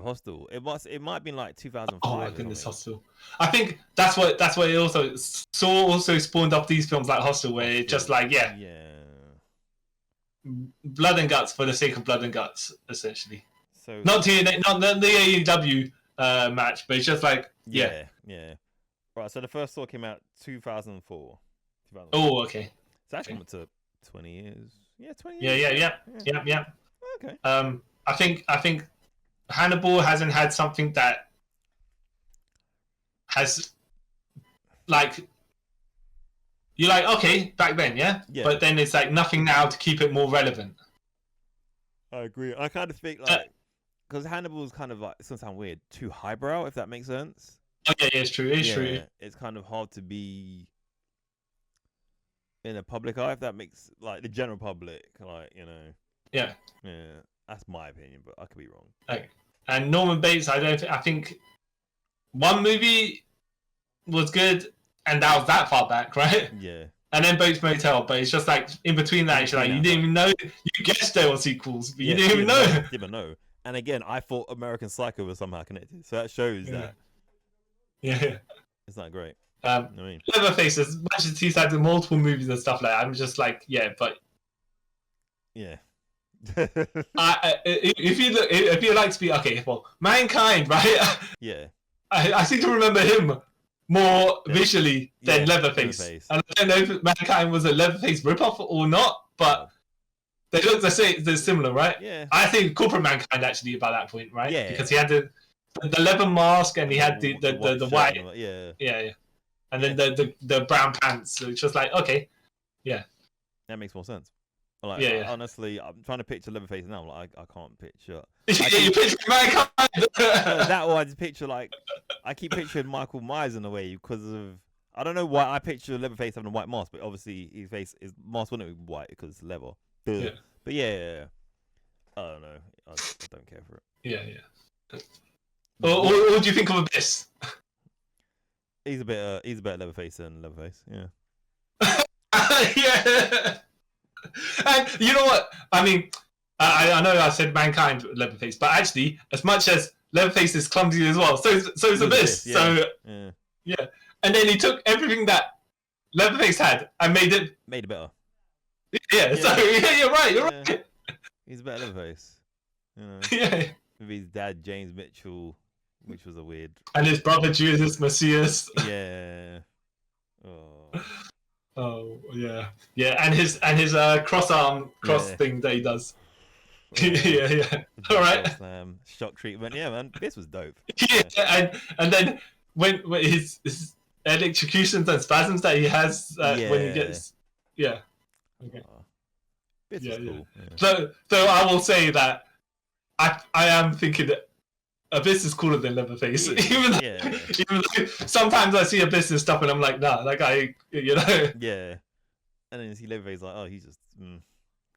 Hostel. It might have been like 2005. Oh my goodness, Hostel. I think that's what it also. Saw also spawned up these films like Hostel, where it's just like blood and guts for the sake of blood and guts, essentially. So not the AEW match, but it's just like yeah. Right. So the first Saw came out 2004. Oh, okay. So that's coming to 20 years. Yeah, 20 years. Yeah. Okay. I think Hannibal hasn't had something that has like you're like okay back then, yeah. But then it's like nothing now to keep it more relevant. I agree. I kind of think like because Hannibal's kind of like it's gonna sound weird, too highbrow, if that makes sense. Oh yeah, it's true. It's true. It's kind of hard to be in a public eye, if that makes like the general public, like Yeah. That's my opinion, but I could be wrong. Okay. And Norman Bates, I think one movie was good, and that was that far back, right? Yeah. And then Bates Motel, but it's just like in between that, it's like you didn't even know. You guessed there were sequels, but you didn't even know. Didn't even know. And again, I thought American Psycho was somehow connected, so that shows that. Yeah. It's not great. Leatherface, as much as he's had multiple movies and stuff like that, I'm just like, but yeah. if you like speed, okay, well, Mankind, right? Yeah. I seem to remember him more visually than Leatherface. And I don't know if Mankind was a Leatherface ripoff or not, but they look they're similar, right? Yeah. I think Corporate Mankind actually by that point, right? Yeah. Because he had the leather mask and he had the white. Yeah. And then the brown pants. So it's just like, okay. Yeah. That makes more sense. Like, honestly, I'm trying to picture Leatherface now. Like, I can't picture. You picture Mankind. That one, I just picture like I keep picturing Michael Myers in a way because of I don't know why I picture Leatherface having a white mask, but obviously his mask wouldn't be white because it's leather. Yeah. But yeah, I don't know. I don't care for it. Yeah. What do you think of Abyss? He's a better Leatherface than Leatherface. Yeah. Yeah. And you know what? I mean, I know I said Mankind Leatherface, but actually, as much as Leatherface is clumsy as well, so is Abyss. Yeah. So yeah. And then he took everything that Leatherface had and made it better. Yeah. So you're right. He's a better Leatherface. Yeah. With his dad James Mitchell, which was a weird. And his brother Jesus Macias. Yeah. Oh yeah, and his cross thing that he does. Yeah. All right. Shock treatment. Yeah, man, this was dope. Yeah, and then when his electrocutions and spasms that he has when he gets Okay. This is cool. Yeah. So I will say that I am thinking that Abyss is cooler than Leatherface. Even though sometimes I see Abyss and stuff and I'm like, nah, that guy, Yeah. And then you see Leatherface like, oh, he's just,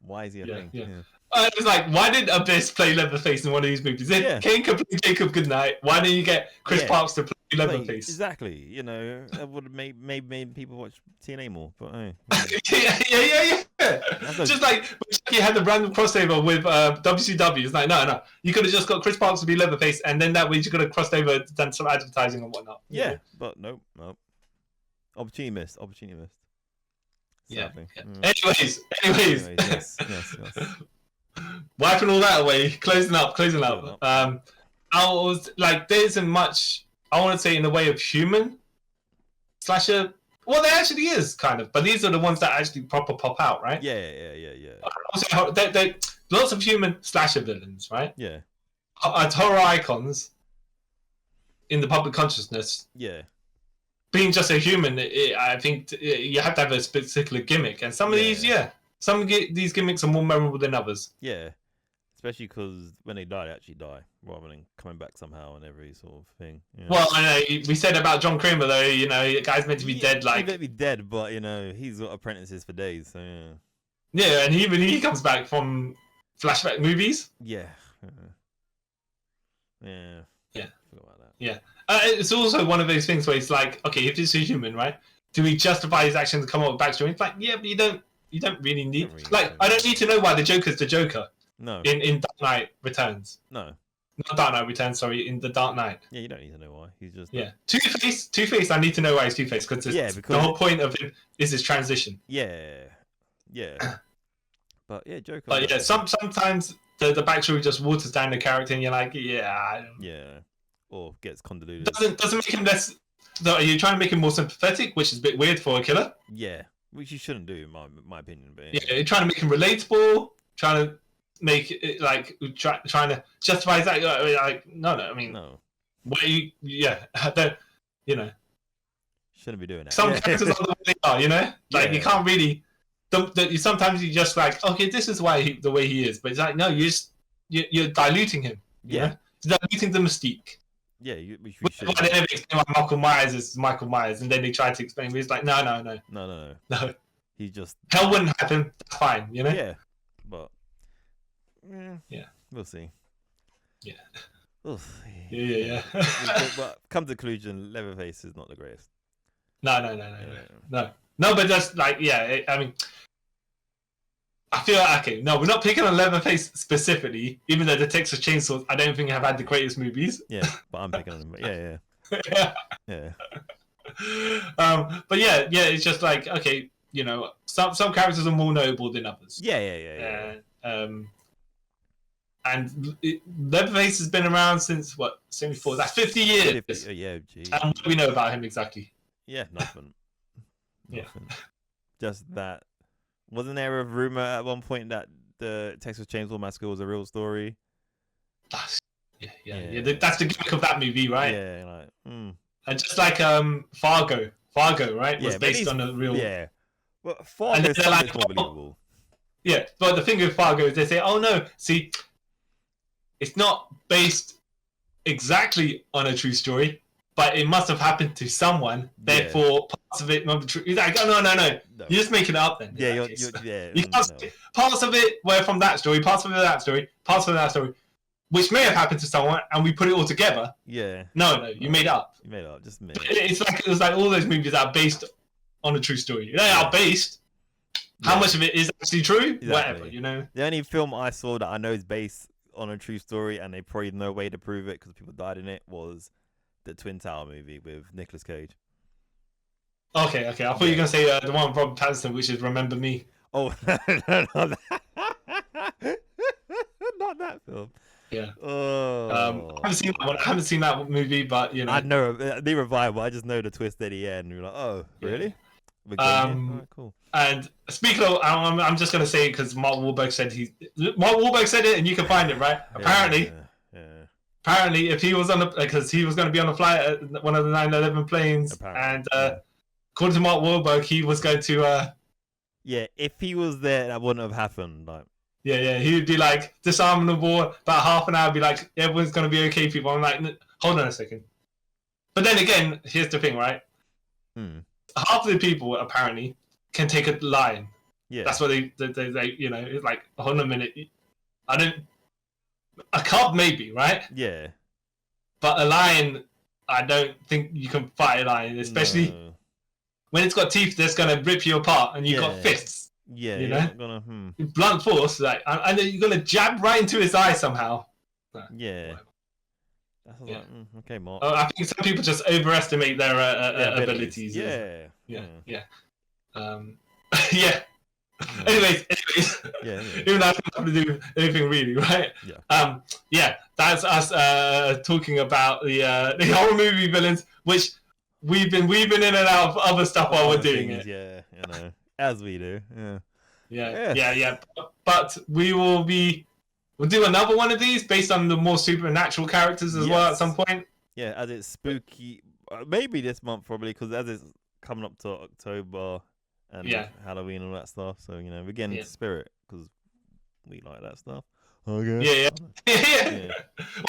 why is he a thing? Yeah. I was like, why did Abyss play Leatherface in one of these movies? Then Kane could play Jacob Goodnight. Why didn't you get Chris Parks to play Leatherface? Exactly. You know, that would have made people watch TNA more. But yeah. Just like he had the random crossover with WCW. It's like, no. You could have just got Chris Parks to be Leatherface, and then that way you could have crossed over, done some advertising and whatnot. Yeah, but nope. Opportunity missed. Yeah. Anyways. Yes. Wiping all that away, closing up. I was like, there isn't much, I want to say, in the way of human slasher. Well, there actually is, kind of, but these are the ones that actually proper pop out, right? Yeah. Also, lots of human slasher villains, right? Yeah. Horror icons in the public consciousness. Yeah. Being just a human, I think you have to have a particular gimmick, and some of these, some of these gimmicks are more memorable than others. Yeah, especially because when they die, they actually die, rather than coming back somehow and every sort of thing. Yeah. Well, I know we said about John Kramer though. You know, the guy's meant to be dead. Like, he's meant to be dead, but you know, he's got apprentices for days. So yeah. Yeah, and even he comes back from flashback movies. Yeah. Forgot about that. Yeah. It's also one of those things where it's like, okay, if it's a human, right? Do we justify his actions to come up with backstory? It's like, yeah, but you don't really need. I don't need to know why the Joker's the Joker. No. In Dark Knight Returns. No. Not Dark Knight Returns. Sorry, in the Dark Knight. Yeah, you don't need to know why. He's just Two-Face. I need to know why he's Two-Face because the whole point of him is his transition. Yeah. But yeah, Joker. But yeah, sometimes the backstory just waters down the character, and you're like, yeah. Or gets convoluted. Doesn't make him less. Are you trying to make him more sympathetic, which is a bit weird for a killer? Yeah, which you shouldn't do, in my opinion. But yeah, you're trying to make him relatable, trying to make it like trying to justify that. Like, no. I mean, no. Where I don't. You know, shouldn't be doing that. Some characters are the way they are. You know, like you can't really. Sometimes you just like, okay, this is why the way he is, but it's like, no, you're diluting him. You know? You're diluting the mystique. Yeah, we should. Why they never explain why Michael Myers is Michael Myers, and then they try to explain, but it's like, no. He just hell wouldn't happen. Fine, you know. Yeah, but we'll see. Yeah. Oof. Yeah. But come to conclusion, Leatherface is not the greatest. No, but that's like, I mean, I feel okay. No, we're not picking on Leatherface specifically, even though the Texas Chainsaws, I don't think have had the greatest movies. Yeah, but I'm picking on them. Yeah. But it's just like, okay, you know, some characters are more notable than others. Yeah. And Leatherface has been around since what, 74? That's 50 years. Yeah, geez. And what do we know about him exactly? Yeah, nothing. Yeah. Just that. Wasn't there a rumor at one point that the Texas Chainsaw Massacre was a real story? Yeah. That's the gimmick of that movie, right? Yeah, And just like Fargo, right? Was based on a real. Yeah. Well, Fargo is like, more believable. Yeah, but the thing with Fargo is they say, oh no, see, it's not based exactly on a true story, but it must have happened to someone. Therefore, parts of it not the true. He's like, oh no. You're just making it up then. Yeah, you can't parts of it were from that story, parts of it that story, parts of that story, which may have happened to someone, and we put it all together. Yeah. No, you made it up. You made it up, just made it. It's like all those movies are based on a true story. They are based. How much of it is actually true? Exactly. Whatever, you know. The only film I saw that I know is based on a true story, and they probably no way to prove it because people died in it, was the Twin Tower movie with Nicolas Cage. Okay. I thought you were gonna say the one with Robert Pattinson, which is Remember Me. Oh, not that film. Yeah. Oh. I haven't seen that movie, but you know. I know the revival. I just know the twist at the end. You're like, oh, really? Right, cool. And speaking of, I'm just gonna say because Mark Wahlberg said it, and you can find it, right? Apparently. Apparently, if he was because he was going to be on a flight at one of the 9/11 planes, and according to Mark Wahlberg, he was going to. If he was there, that wouldn't have happened. Like. Yeah, he would be like disarming the war. About half an hour, be like, everyone's going to be okay, people. I'm like, hold on a second. But then again, here's the thing, right? Half of the people apparently can take a line. Yeah, that's what they you know. It's like, hold on a minute. A cub maybe, right? Yeah. But a lion, I don't think you can fight a lion, especially when it's got teeth that's gonna rip you apart, and you've got fists. Yeah, you you're know, not gonna. Blunt force, like, and then you're gonna jab right into his eye somehow. Yeah. That's like, okay, Mark. I think some people just overestimate their abilities. Yeah. Yeah. Yeah. Anyways, even though I don't have to do anything really, right? That's us talking about the horror movie villains, which we've been weaving in and out of other stuff while we're doing it. Yeah, as we do. Yeah. But we'll do another one of these based on the more supernatural characters as well at some point. Yeah, as it's spooky, maybe this month probably, because as it's coming up to October and Halloween and all that stuff. So we're getting into spirit because we like that stuff. Yeah.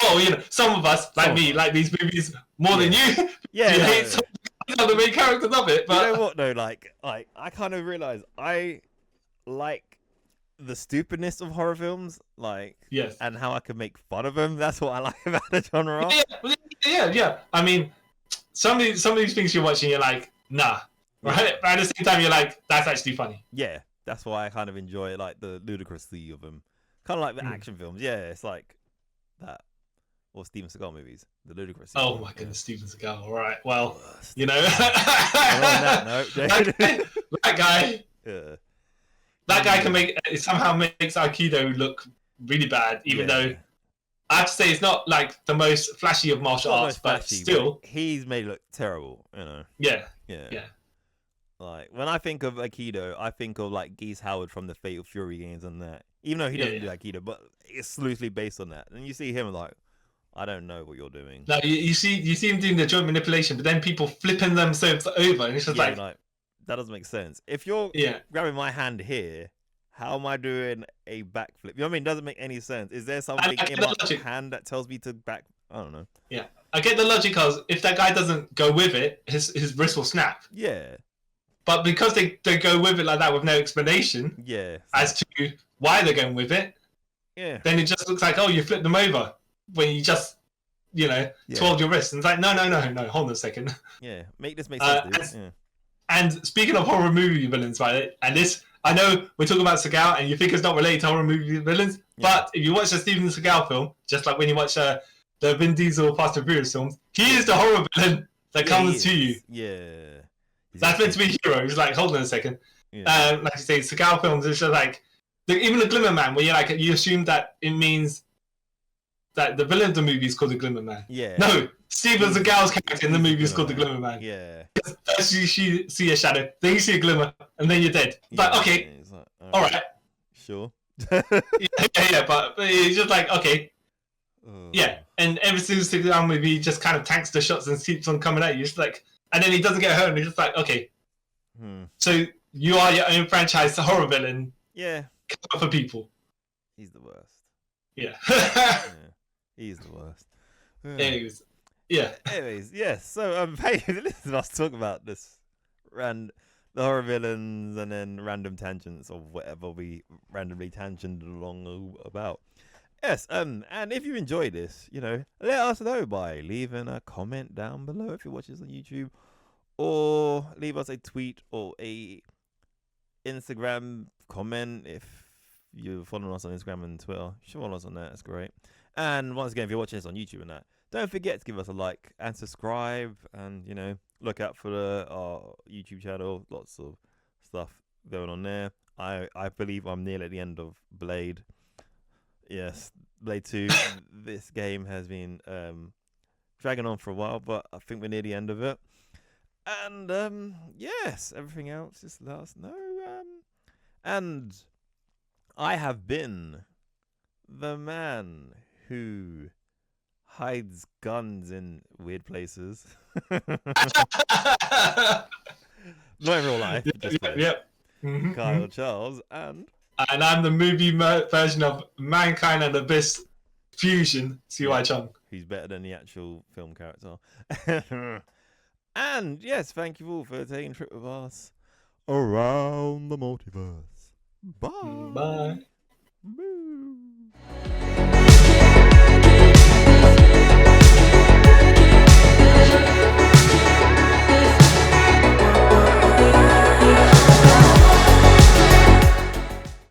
Well, some of us, like me, like these movies more than you. Yeah, you hate some of the main characters of it. But you know what though? Like I kind of realize I like the stupidness of horror films, and how I can make fun of them. That's what I like about the genre. Yeah. I mean, some of these things you're watching, you're like, nah, right? But at the same time, you're like, that's actually funny. Yeah, that's why I kind of enjoy like the ludicrousy of them. Kind of like the action films. Yeah, it's like that. Or Steven Seagal movies, the ludicrousy. Oh my goodness, Steven Seagal. All right, well, on that note, that guy. Yeah. That guy somehow makes Aikido look really bad, even though I have to say it's not like the most flashy of martial arts, but still, he's made it look terrible. Yeah. Like when I think of Aikido, I think of like Geese Howard from the Fatal Fury games and that. Even though he doesn't do Aikido, but it's loosely based on that. And you see him like, I don't know what you're doing. No, you see him doing the joint manipulation, but then people flipping themselves over, and it's just like that doesn't make sense. If you're grabbing my hand here, how am I doing a backflip? You know what I mean? It doesn't make any sense. Is there something in my hand that tells me to back? I don't know. Yeah, I get the logic because if that guy doesn't go with it, his wrist will snap. Yeah. But because they go with it like that with no explanation as to why they're going with it, then it just looks like, oh, you flipped them over when you just, twirled your wrist. And it's like, no, hold on a second. Yeah, make this make sense, dude. And speaking of horror movie villains, right, and this, I know we're talking about Seagal and you think it's not related to horror movie villains, but if you watch the Steven Seagal film, just like when you watch the Vin Diesel Fast and Furious films, he is the horror villain that comes to you. Yeah. That's meant to be a hero. He's like, hold on a second. Like you say, Seagal films, it's just like, even the Glimmer Man, where you assume that it means that the villain of the movie is called the Glimmer Man. Yeah. No, Steven Seagal's character in the movie is called the Glimmer Man. Yeah. First you see a shadow, then you see a glimmer, and then you're dead. Like, okay, all right. Sure. But it's just like, okay. Yeah, and ever since the Seagal movie, he just kind of tanks the shots and keeps on coming at you. It's like, and then he doesn't get hurt, and he's just like, okay. So you are your own franchise horror villain. Yeah. Come for people. He's the worst. Yeah. He's the worst. Anyways, So listen to us talk about this, the horror villains, and then random tangents of whatever we randomly tangented along about. Yes, and if you enjoy this, let us know by leaving a comment down below if you're watching this on YouTube, or leave us a tweet or a Instagram comment if you're following us on Instagram and Twitter. You should follow us on that. That's great. And once again, if you're watching this on YouTube and that, don't forget to give us a like and subscribe, and look out for our YouTube channel. Lots of stuff going on there. I believe I'm nearly at the end of Blade. Yes, Blade 2. This game has been dragging on for a while, but I think we're near the end of it. And yes, everything else, just let us know. And I have been the man who hides guns in weird places. Not in real life. Kyle Charles, and I'm the movie version of Mankind and Abyss fusion, CY Chung. Who's better than the actual film character. And yes, thank you all for taking a trip with us around the multiverse. Bye. Bye. Boo.